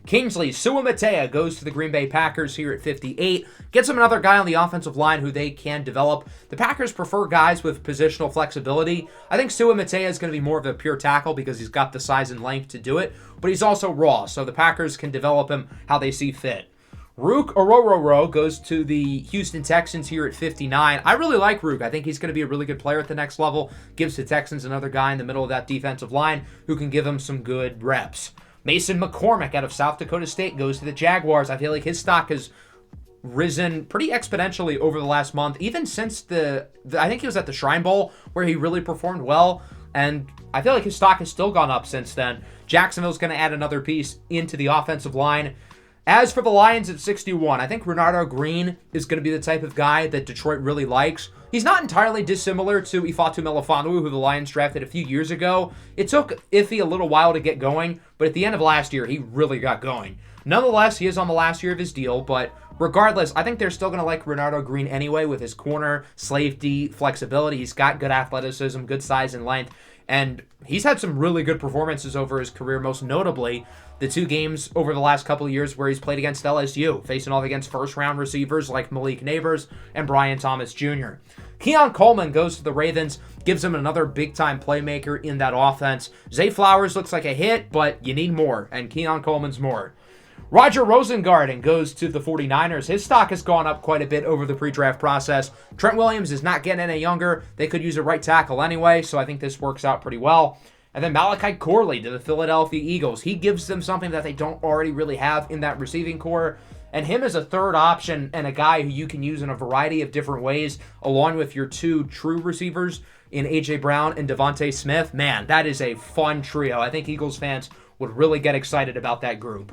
S1: Kingsley Suamataia goes to the Green Bay Packers here at 58. Gets them another guy on the offensive line who they can develop. The Packers prefer guys with positional flexibility. I think Suamataia is going to be more of a pure tackle because he's got the size and length to do it, but he's also raw, so the Packers can develop him how they see fit. Rook Orororo goes to the Houston Texans here at 59. I really like Rook. I think he's going to be a really good player at the next level. Gives the Texans another guy in the middle of that defensive line who can give them some good reps. Mason McCormick out of South Dakota State goes to the Jaguars. I feel like his stock has risen pretty exponentially over the last month, even since I think he was at the Shrine Bowl where he really performed well, and I feel like his stock has still gone up since then. Jacksonville's going to add another piece into the offensive line. As for the Lions at 61, I think Renardo Green is going to be the type of guy that Detroit really likes. He's not entirely dissimilar to Ifeatu Melifonwu, who the Lions drafted a few years ago. It took Iffy a little while to get going, but at the end of last year, he really got going. Nonetheless, he is on the last year of his deal, but regardless, I think they're still going to like Renardo Green anyway with his corner, safety, flexibility. He's got good athleticism, good size and length, and he's had some really good performances over his career, most notably the 2 games over the last couple of years where he's played against LSU, facing off against first-round receivers like Malik Neighbors and Brian Thomas Jr. Keon Coleman goes to the Ravens, gives him another big-time playmaker in that offense. Zay Flowers looks like a hit, but you need more, and Keon Coleman's more. Roger Rosengarten goes to the 49ers. His stock has gone up quite a bit over the pre-draft process. Trent Williams is not getting any younger. They could use a right tackle anyway, so I think this works out pretty well. And then Malachi Corley to the Philadelphia Eagles. He gives them something that they don't already really have in that receiving core. And him as a third option and a guy who you can use in a variety of different ways, along with your two true receivers in A.J. Brown and Devontae Smith. Man, that is a fun trio. I think Eagles fans would really get excited about that group.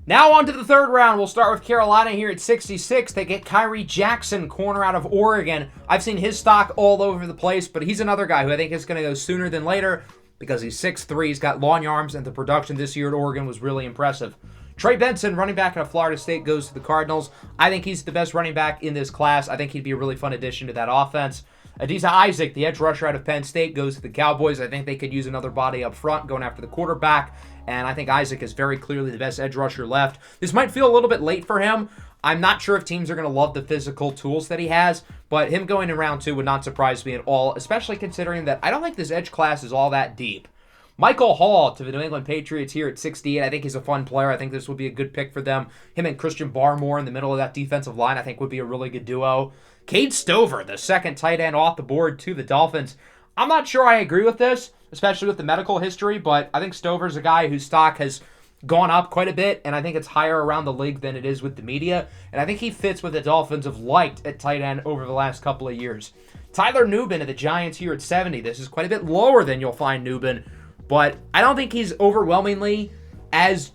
S1: Now on to the third round. We'll start with Carolina here at 66. They get Kyrie Jackson, corner out of Oregon. I've seen his stock all over the place, but he's another guy who I think is going to go sooner than later because he's 6'3". He's got long arms, and the production this year at Oregon was really impressive. Trey Benson, running back out of Florida State, goes to the Cardinals. I think he's the best running back in this class. I think he'd be a really fun addition to that offense. Adisa Isaac, the edge rusher out of Penn State, goes to the Cowboys. I think they could use another body up front going after the quarterback, and I think Isaac is very clearly the best edge rusher left. This might feel a little bit late for him. I'm not sure if teams are going to love the physical tools that he has, but him going in round 2 would not surprise me at all, especially considering that I don't think this edge class is all that deep. Michael Hall to the New England Patriots here at 68. I think he's a fun player. I think this would be a good pick for them. Him and Christian Barmore in the middle of that defensive line I think would be a really good duo. Cade Stover, the second tight end off the board to the Dolphins. I'm not sure I agree with this, especially with the medical history, but I think Stover's a guy whose stock has gone up quite a bit, and I think it's higher around the league than it is with the media, and I think he fits what the Dolphins have liked at tight end over the last couple of years. Tyler Nubin of the Giants here at 70. This is quite a bit lower than you'll find Nubin, but I don't think he's overwhelmingly as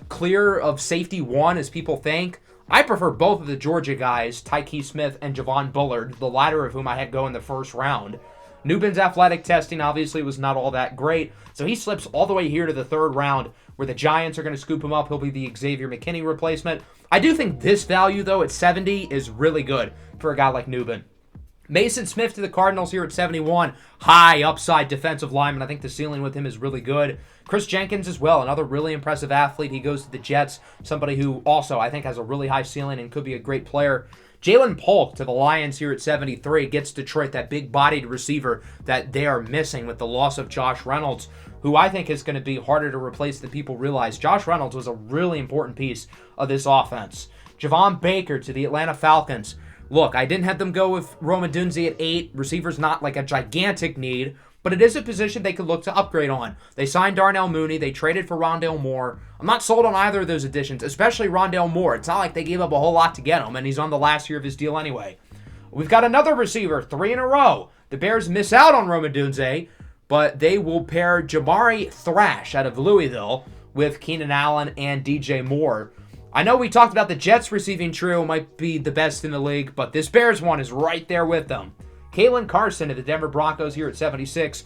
S1: clear of safety one as people think. I prefer both of the Georgia guys, Tyke Smith and Javon Bullard, the latter of whom I had go in the first round. Nubin's athletic testing obviously was not all that great, so he slips all the way here to the third round where the Giants are going to scoop him up. He'll be the Xavier McKinney replacement. I do think this value, though, at 70 is really good for a guy like Nubin. Mason Smith to the Cardinals here at 71. High upside defensive lineman. I think the ceiling with him is really good. Chris Jenkins as well, another really impressive athlete. He goes to the Jets, somebody who also I think has a really high ceiling and could be a great player. Jalen Polk to the Lions here at 73 gets Detroit that big-bodied receiver that they are missing with the loss of Josh Reynolds, who I think is going to be harder to replace than people realize. Josh Reynolds was a really important piece of this offense. Javon Baker to the Atlanta Falcons. Look, I didn't have them go with Rome Odunze at 8. Receiver's not like a gigantic need, but it is a position they could look to upgrade on. They signed Darnell Mooney. They traded for Rondale Moore. I'm not sold on either of those additions, especially Rondale Moore. It's not like they gave up a whole lot to get him, and he's on the last year of his deal anyway. We've got another receiver, 3 in a row. The Bears miss out on Rome Odunze, but they will pair Jamari Thrash out of Louisville with Keenan Allen and DJ Moore. I know we talked about the Jets receiving trio might be the best in the league, but this Bears one is right there with them. Kalen Carson of the Denver Broncos here at 76.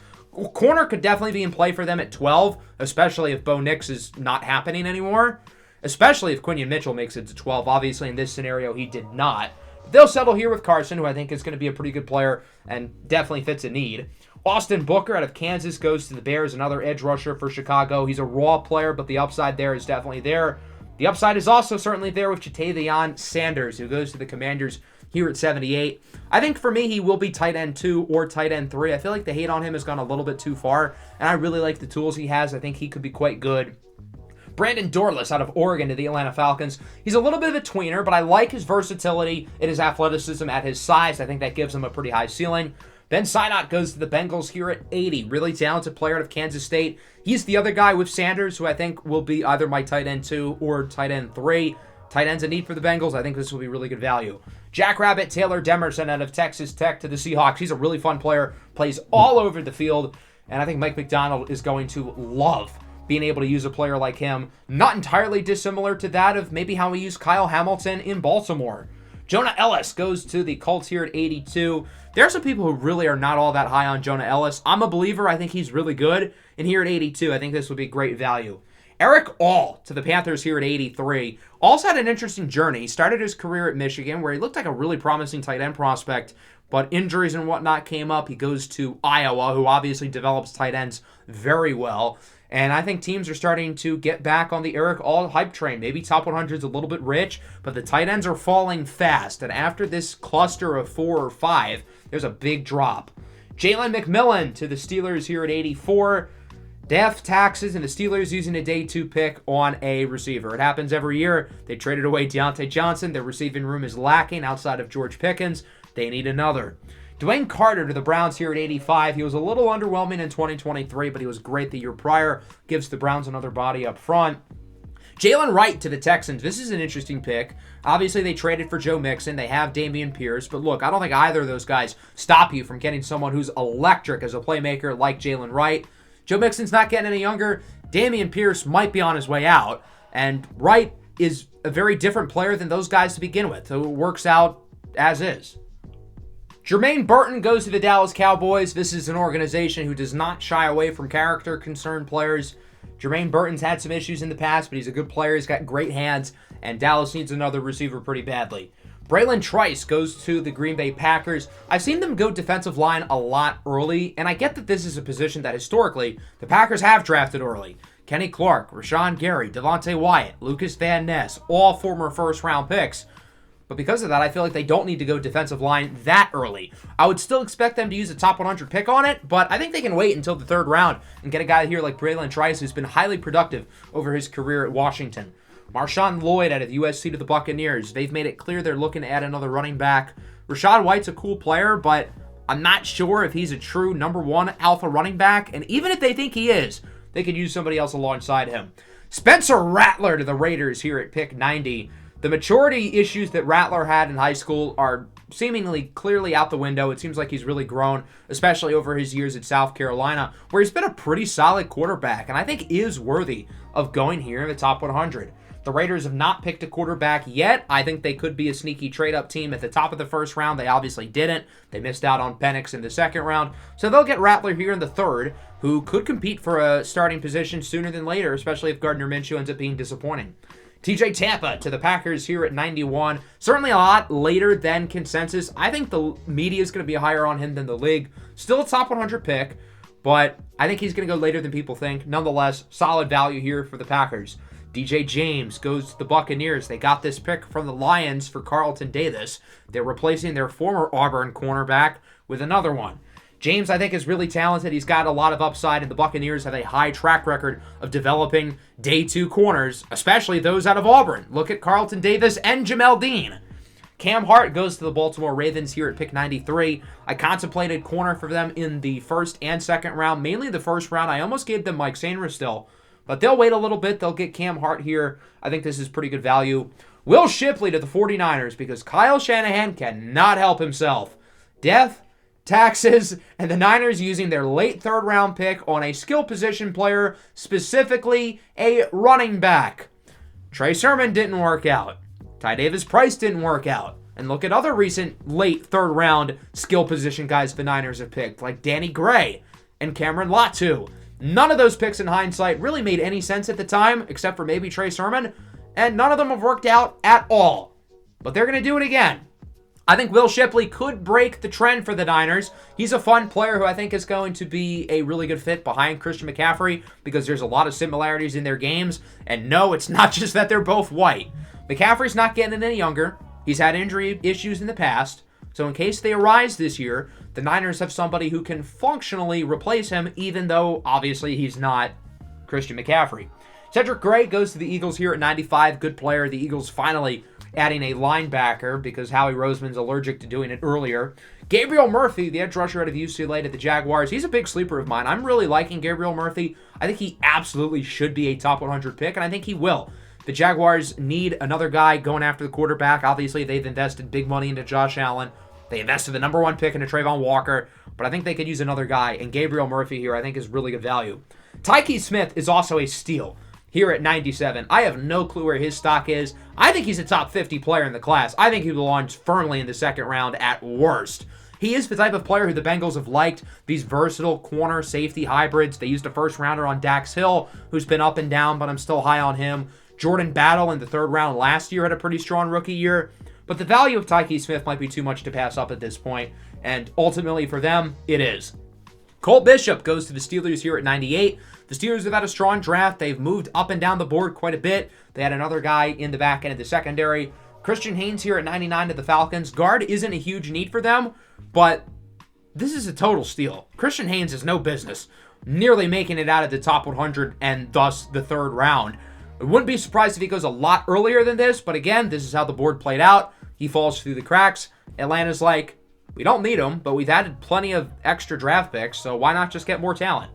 S1: Corner could definitely be in play for them at 12, especially if Bo Nix is not happening anymore. Especially if Quinion Mitchell makes it to 12. Obviously, in this scenario, he did not. But they'll settle here with Carson, who I think is going to be a pretty good player and definitely fits a need. Austin Booker out of Kansas goes to the Bears, another edge rusher for Chicago. He's a raw player, but the upside there is definitely there. The upside is also certainly there with Jatavion Sanders, who goes to the Commanders here at 78. I think for me, he will be tight end 2 or tight end 3. I feel like the hate on him has gone a little bit too far, and I really like the tools he has. I think he could be quite good. Brandon Dorlus out of Oregon to the Atlanta Falcons. He's a little bit of a tweener, but I like his versatility and his athleticism at his size. I think that gives him a pretty high ceiling. Ben Sinnott goes to the Bengals here at 80. Really talented player out of Kansas State. He's the other guy with Sanders, who I think will be either my tight end 2 or tight end 3. Tight end's a need for the Bengals. I think this will be really good value. Jackrabbit Taylor Demerson out of Texas Tech to the Seahawks. He's a really fun player, plays all over the field, and I think Mike McDonald is going to love being able to use a player like him. Not entirely dissimilar to that of maybe how we used Kyle Hamilton in Baltimore. Jonah Ellis goes to the Colts here at 82. There are some people who really are not all that high on Jonah Ellis. I'm a believer. I think he's really good. And here at 82, I think this would be great value. Eric All to the Panthers here at 83. All's had an interesting journey. He started his career at Michigan, where he looked like a really promising tight end prospect, but injuries and whatnot came up. He goes to Iowa, who obviously develops tight ends very well. And I think teams are starting to get back on the Eric All hype train. Maybe top 100 is a little bit rich, but the tight ends are falling fast. And after this cluster of 4 or 5, there's a big drop. Jalen McMillan to the Steelers here at 84. Death, taxes, and the Steelers using a day 2 pick on a receiver. It happens every year. They traded away Deontay Johnson. Their receiving room is lacking outside of George Pickens. They need another. Dwayne Carter to the Browns here at 85. He was a little underwhelming in 2023, but he was great the year prior. Gives the Browns another body up front. Jalen Wright to the Texans. This is an interesting pick. Obviously, they traded for Joe Mixon. They have Dameon Pierce. But look, I don't think either of those guys stop you from getting someone who's electric as a playmaker like Jalen Wright. Joe Mixon's not getting any younger. Dameon Pierce might be on his way out. And Wright is a very different player than those guys to begin with. So it works out as is. Jermaine Burton goes to the Dallas Cowboys. This is an organization who does not shy away from character-concerned players. Jermaine Burton's had some issues in the past, but he's a good player. He's got great hands, and Dallas needs another receiver pretty badly. Braylon Trice goes to the Green Bay Packers. I've seen them go defensive line a lot early, and I get that this is a position that historically the Packers have drafted early. Kenny Clark, Rashawn Gary, Devontae Wyatt, Lucas Van Ness, all former first-round picks. But because of that, I feel like they don't need to go defensive line that early. I would still expect them to use a top 100 pick on it, but I think they can wait until the third round and get a guy here like Braylon Trice, who's been highly productive over his career at Washington. Marshawn Lloyd out of USC to the Buccaneers. They've made it clear they're looking to add another running back. Rachaad White's a cool player, but I'm not sure if he's a true number one alpha running back. And even if they think he is, they could use somebody else alongside him. Spencer Rattler to the Raiders here at pick 90. The maturity issues that Rattler had in high school are seemingly clearly out the window. It seems like he's really grown, especially over his years at South Carolina, where he's been a pretty solid quarterback, and I think is worthy of going here in the top 100. The Raiders have not picked a quarterback yet. I think they could be a sneaky trade-up team at the top of the first round. They obviously didn't. They missed out on Penix in the second round. So they'll get Rattler here in the third, who could compete for a starting position sooner than later, especially if Gardner Minshew ends up being disappointing. TJ Tampa to the Packers here at 91. Certainly a lot later than consensus. I think the media is going to be higher on him than the league. Still a top 100 pick, but I think he's going to go later than people think. Nonetheless, solid value here for the Packers. DJ James goes to the Buccaneers. They got this pick from the Lions for Carlton Davis. They're replacing their former Auburn cornerback with another one. James, I think, is really talented. He's got a lot of upside, and the Buccaneers have a high track record of developing day two corners, especially those out of Auburn. Look at Carlton Davis and Jamel Dean. Cam Hart goes to the Baltimore Ravens here at pick 93. I contemplated corner for them in the first and second round, mainly the first round. I almost gave them Mike Sainristil, but they'll wait a little bit. They'll get Cam Hart here. I think this is pretty good value. Will Shipley to the 49ers because Kyle Shanahan cannot help himself. Death, taxes, and the Niners using their late third round pick on a skill position player, specifically a running back. Trey Sermon didn't work out. Ty Davis Price didn't work out. And look at other recent late third round skill position guys the Niners have picked, like Danny Gray and Cameron Latu. None of those picks in hindsight really made any sense at the time, except for maybe Trey Sermon, and none of them have worked out at all. But they're going to do it again. I think Will Shipley could break the trend for the Niners. He's a fun player who I think is going to be a really good fit behind Christian McCaffrey because there's a lot of similarities in their games. And no, it's not just that they're both white. McCaffrey's not getting any younger. He's had injury issues in the past. So in case they arise this year, the Niners have somebody who can functionally replace him, even though obviously he's not Christian McCaffrey. Cedric Gray goes to the Eagles here at 95. Good player. The Eagles finally adding a linebacker because Howie Roseman's allergic to doing it earlier. Gabriel Murphy, the edge rusher out of UCLA to the Jaguars. He's a big sleeper of mine. I'm really liking Gabriel Murphy. I think he absolutely should be a top 100 pick, and I think he will. The Jaguars need another guy going after the quarterback. Obviously, they've invested big money into Josh Allen. They invested the number one pick into Trayvon Walker, but I think they could use another guy, and Gabriel Murphy here I think is really good value. Tyke Smith is also a steal here at 97. I have no clue where his stock is. I think he's a top 50 player in the class. I think he belongs firmly in the second round at worst. He is the type of player who the Bengals have liked, these versatile corner safety hybrids. They used a first rounder on Dax Hill, who's been up and down, but I'm still high on him. Jordan Battle in the third round last year had a pretty strong rookie year. But the value of Tyke Smith might be too much to pass up at this point, and ultimately for them, it is. Cole Bishop goes to the Steelers here at 98. The Steelers have had a strong draft. They've moved up and down the board quite a bit. They had another guy in the back end of the secondary. Christian Haynes here at 99 to the Falcons. Guard isn't a huge need for them, but this is a total steal. Christian Haynes has no business nearly making it out of the top 100 and thus the third round. I wouldn't be surprised if he goes a lot earlier than this, but again, this is how the board played out. He falls through the cracks. Atlanta's like, We don't need them, but we've added plenty of extra draft picks, so why not just get more talent?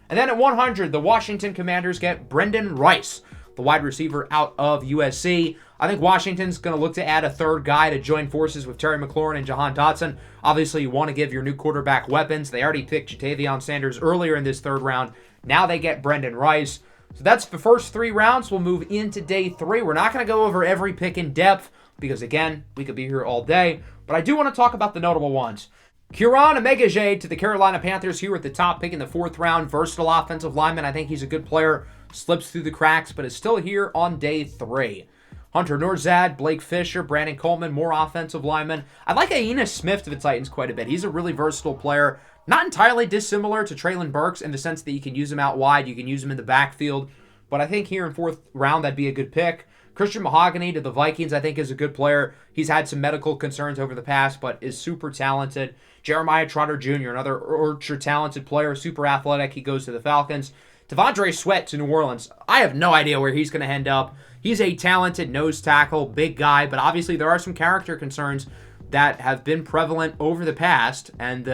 S1: And then at 100, the Washington Commanders get Brendan Rice, the wide receiver out of USC. I think Washington's going to look to add a third guy to join forces with Terry McLaurin and Jahan Dotson. Obviously, you want to give your new quarterback weapons. They already picked Jatavion Sanders earlier in this third round. Now they get Brendan Rice. So that's the first 3 rounds. We'll move into day 3. We're not going to go over every pick in depth because, again, we could be here all day. But I do want to talk about the notable ones. Jer'ZhanNewton to the Carolina Panthers here at the top, picking the 4th round. Versatile offensive lineman. I think he's a good player. Slips through the cracks, but is still here on day 3. Hunter Norzad, Blake Fisher, Brandon Coleman, more offensive linemen. I like Aina Smith to the Titans quite a bit. He's a really versatile player. Not entirely dissimilar to Treylon Burks in the sense that you can use him out wide, you can use him in the backfield. But I think here in 4th round, that'd be a good pick. Christian Mahogany to the Vikings, I think, is a good player. He's had some medical concerns over the past, but is super talented. Jeremiah Trotter Jr., another ultra-talented player, super athletic. He goes to the Falcons. Devondre Sweat to New Orleans. I have no idea where he's going to end up. He's a talented nose tackle, big guy, but obviously there are some character concerns that have been prevalent over the past. And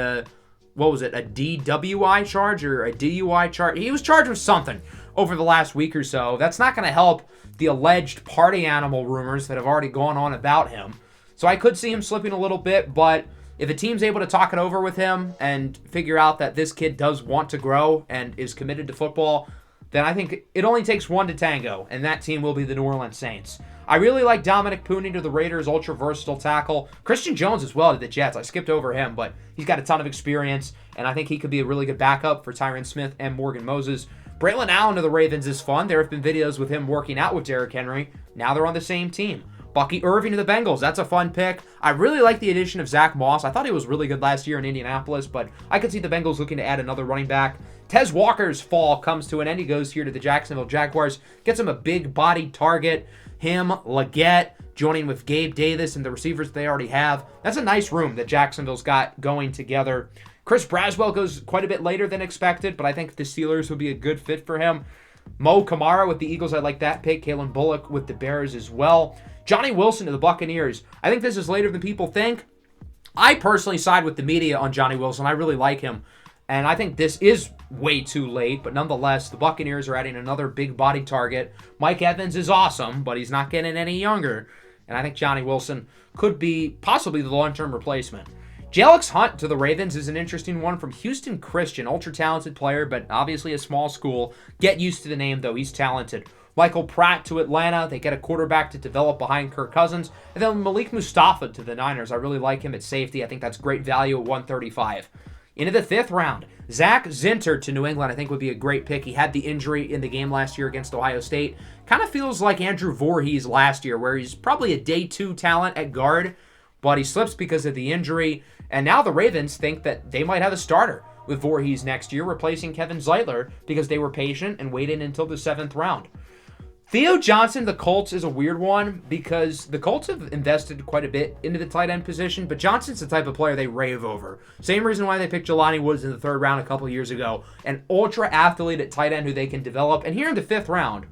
S1: what was it, a DWI charge or a DUI charge? He was charged with something over the last week or so. That's not going to help the alleged party animal rumors that have already gone on about him. So I could see him slipping a little bit, but if a team's able to talk it over with him and figure out that this kid does want to grow and is committed to football, then I think it only takes one to tango, and that team will be the New Orleans Saints. I really like Dominic Pooney to the Raiders, ultra-versatile tackle. Christian Jones as well to the Jets. I skipped over him, but he's got a ton of experience, and I think he could be a really good backup for Tyron Smith and Morgan Moses. Braylon Allen to the Ravens is fun. There have been videos with him working out with Derrick Henry. Now they're on the same team. Bucky Irving to the Bengals. That's a fun pick. I really like the addition of Zach Moss. I thought he was really good last year in Indianapolis, but I could see the Bengals looking to add another running back. Tez Walker's fall comes to an end. He goes here to the Jacksonville Jaguars. Gets him a big-bodied target. Him, Leggett, joining with Gabe Davis and the receivers they already have. That's a nice room that Jacksonville's got going together. Chris Braswell goes quite a bit later than expected, but I think the Steelers would be a good fit for him. Mo Kamara with the Eagles, I like that pick. Kalen Bullock with the Bears as well. Johnny Wilson to the Buccaneers. I think this is later than people think. I personally side with the media on Johnny Wilson. I really like him. And I think this is way too late, but nonetheless, the Buccaneers are adding another big body target. Mike Evans is awesome, but he's not getting any younger. And I think Johnny Wilson could be possibly the long-term replacement. Jalix Hunt to the Ravens is an interesting one from Houston Christian. Ultra-talented player, but obviously a small school. Get used to the name, though. He's talented. Michael Pratt to Atlanta. They get a quarterback to develop behind Kirk Cousins. And then Malik Mustafa to the Niners. I really like him at safety. I think that's great value at 135. Into the 5th round, Zach Zinter to New England I think would be a great pick. He had the injury in the game last year against Ohio State. Kind of feels like Andrew Voorhees last year, where he's probably a day 2 talent at guard, but he slips because of the injury. And now the Ravens think that they might have a starter with Voorhees next year, replacing Kevin Zeitler because they were patient and waited until the 7th round. Theo Johnson, the Colts, is a weird one because the Colts have invested quite a bit into the tight end position, but Johnson's the type of player they rave over. Same reason why they picked Jelani Woods in the 3rd round a couple years ago. An ultra-athlete at tight end who they can develop. And here in the 5th round,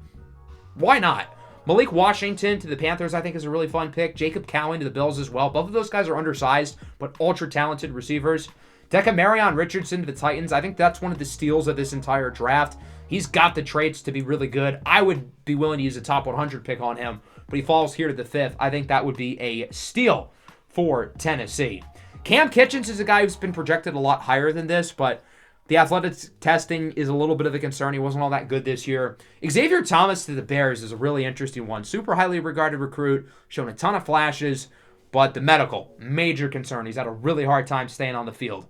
S1: why not? Malik Washington to the Panthers I think is a really fun pick. Jacob Cowan to the Bills as well. Both of those guys are undersized, but ultra-talented receivers. Dekamarion Richardson to the Titans. I think that's one of the steals of this entire draft. He's got the traits to be really good. I would be willing to use a top 100 pick on him, but he falls here to the 5th. I think that would be a steal for Tennessee. Cam Kitchens is a guy who's been projected a lot higher than this, but the athletics testing is a little bit of a concern. He wasn't all that good this year. Xavier Thomas to the Bears is a really interesting one. Super highly regarded recruit, shown a ton of flashes, but the medical, major concern. He's had a really hard time staying on the field.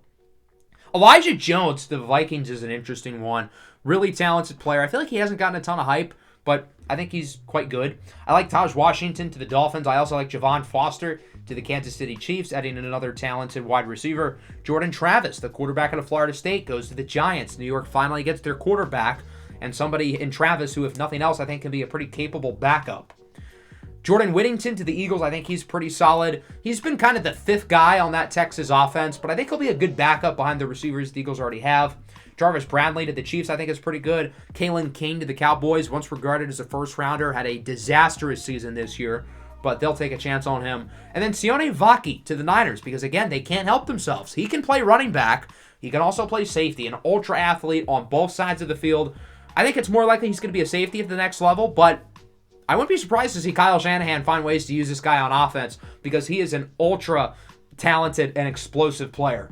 S1: Elijah Jones to the Vikings is an interesting one. Really talented player. I feel like he hasn't gotten a ton of hype, but I think he's quite good. I like Taj Washington to the Dolphins. I also like Javon Foster to the Kansas City Chiefs, adding in another talented wide receiver. Jordan Travis, the quarterback out of Florida State, goes to the Giants. New York finally gets their quarterback, and somebody in Travis who, if nothing else, I think can be a pretty capable backup. Jordan Whittington to the Eagles, I think he's pretty solid. He's been kind of the 5th guy on that Texas offense, but I think he'll be a good backup behind the receivers the Eagles already have. Jarvis Bradley to the Chiefs, I think is pretty good. Kalen King to the Cowboys, once regarded as a 1st rounder, had a disastrous season this year, but they'll take a chance on him. And then Sione Vaki to the Niners, because again, they can't help themselves. He can play running back. He can also play safety, an ultra athlete on both sides of the field. I think it's more likely he's going to be a safety at the next level, but I wouldn't be surprised to see Kyle Shanahan find ways to use this guy on offense because he is an ultra talented and explosive player.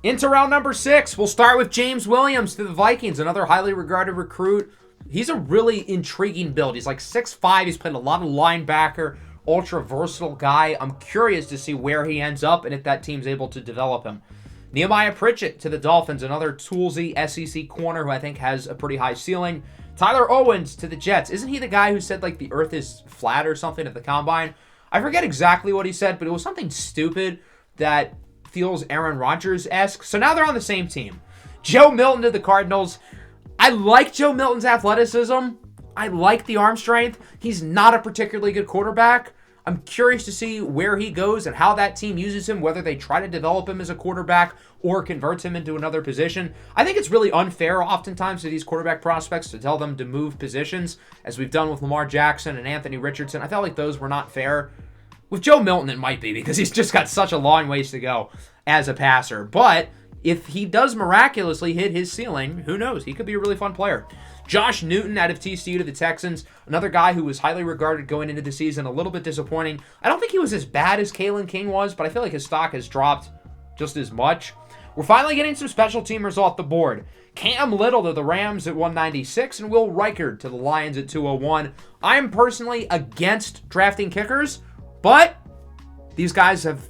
S1: Into round number 6, we'll start with James Williams to the Vikings, another highly regarded recruit. He's a really intriguing build. He's like 6'5". He's played a lot of linebacker, ultra versatile guy. I'm curious to see where he ends up and if that team's able to develop him. Nehemiah Pritchett to the Dolphins, another toolsy SEC corner who I think has a pretty high ceiling. Tyler Owens to the Jets. Isn't he the guy who said like the earth is flat or something at the combine? I forget exactly what he said, but it was something stupid that feels Aaron Rodgers-esque. So now they're on the same team. Joe Milton to the Cardinals. I like Joe Milton's athleticism. I like the arm strength. He's not a particularly good quarterback. I'm curious to see where he goes and how that team uses him, whether they try to develop him as a quarterback or converts him into another position. I think it's really unfair oftentimes to these quarterback prospects to tell them to move positions, as we've done with Lamar Jackson and Anthony Richardson. I felt like those were not fair. With Joe Milton, it might be because he's just got such a long ways to go as a passer. But if he does miraculously hit his ceiling, who knows? He could be a really fun player. Josh Newton out of TCU to the Texans, another guy who was highly regarded going into the season, a little bit disappointing. I don't think he was as bad as Kalen King was, but I feel like his stock has dropped just as much. We're finally getting some special teamers off the board. Cam Little to the Rams at 196 and Will Reichard to the Lions at 201. I am personally against drafting kickers, but these guys have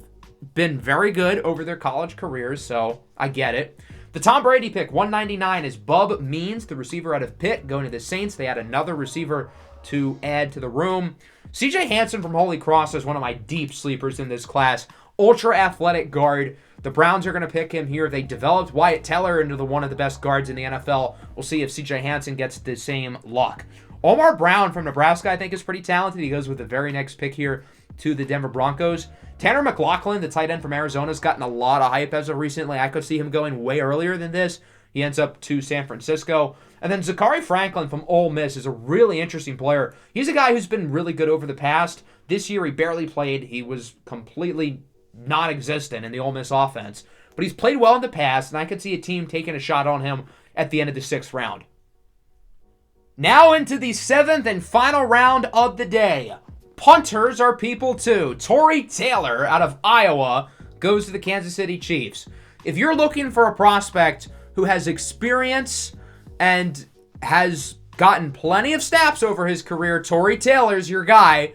S1: been very good over their college careers, so I get it. The Tom Brady pick, 199, is Bub Means, the receiver out of Pitt, going to the Saints. They had another receiver to add to the room. CJ Hansen from Holy Cross is one of my deep sleepers in this class. Ultra athletic guard. The Browns are going to pick him here. They developed Wyatt Teller into one of the best guards in the NFL. We'll see if CJ Hansen gets the same luck. Omar Brown from Nebraska, I think, is pretty talented. He goes with the very next pick here to the Denver Broncos. Tanner McLaughlin, the tight end from Arizona, has gotten a lot of hype as of recently. I could see him going way earlier than this. He ends up to San Francisco. And then Zachary Franklin from Ole Miss is a really interesting player. He's a guy who's been really good over the past. This year he barely played. He was completely non-existent in the Ole Miss offense. But he's played well in the past, and I could see a team taking a shot on him at the end of the 6th round. Now into the 7th and final round of the day. Punters are people too. Tory Taylor out of Iowa goes to the Kansas City Chiefs. If you're looking for a prospect who has experience and has gotten plenty of snaps over his career, Tory Taylor's your guy,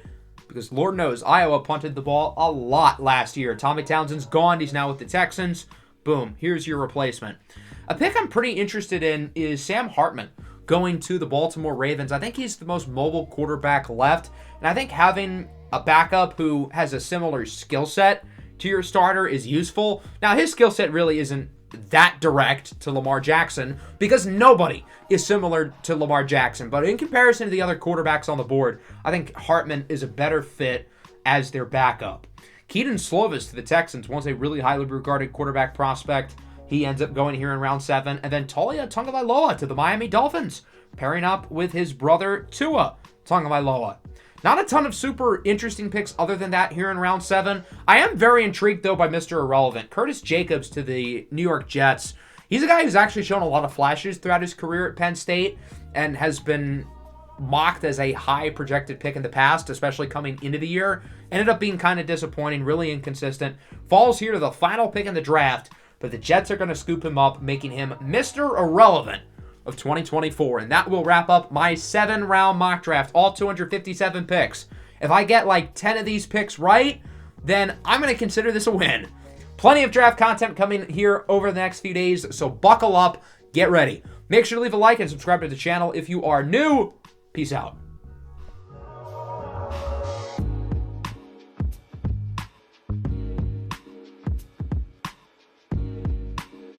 S1: because Lord knows Iowa punted the ball a lot last year. Tommy Townsend's gone. He's now with the Texans. Boom, here's your replacement. A pick I'm pretty interested in is Sam Hartman going to the Baltimore Ravens. I think he's the most mobile quarterback left, and I think having a backup who has a similar skill set to your starter is useful. Now, his skill set really isn't that direct to Lamar Jackson because nobody is similar to Lamar Jackson, but in comparison to the other quarterbacks on the board, I think Hartman is a better fit as their backup. Keaton Slovis to the Texans, once a really highly regarded quarterback prospect. He ends up going here in round 7. And then Talia Tagovailoa to the Miami Dolphins, pairing up with his brother Tua Tagovailoa. Not a ton of super interesting picks other than that here in round 7. I am very intrigued, though, by Mr. Irrelevant. Curtis Jacobs to the New York Jets. He's a guy who's actually shown a lot of flashes throughout his career at Penn State and has been mocked as a high projected pick in the past, especially coming into the year. Ended up being kind of disappointing, really inconsistent. Falls here to the final pick in the draft, but the Jets are going to scoop him up, making him Mr. Irrelevant of 2024. And that will wrap up my 7-round mock draft, all 257 picks. If I get like 10 of these picks right, then I'm going to consider this a win. Plenty of draft content coming here over the next few days, so buckle up, get ready. Make sure to leave a like and subscribe to the channel if you are new. Peace out.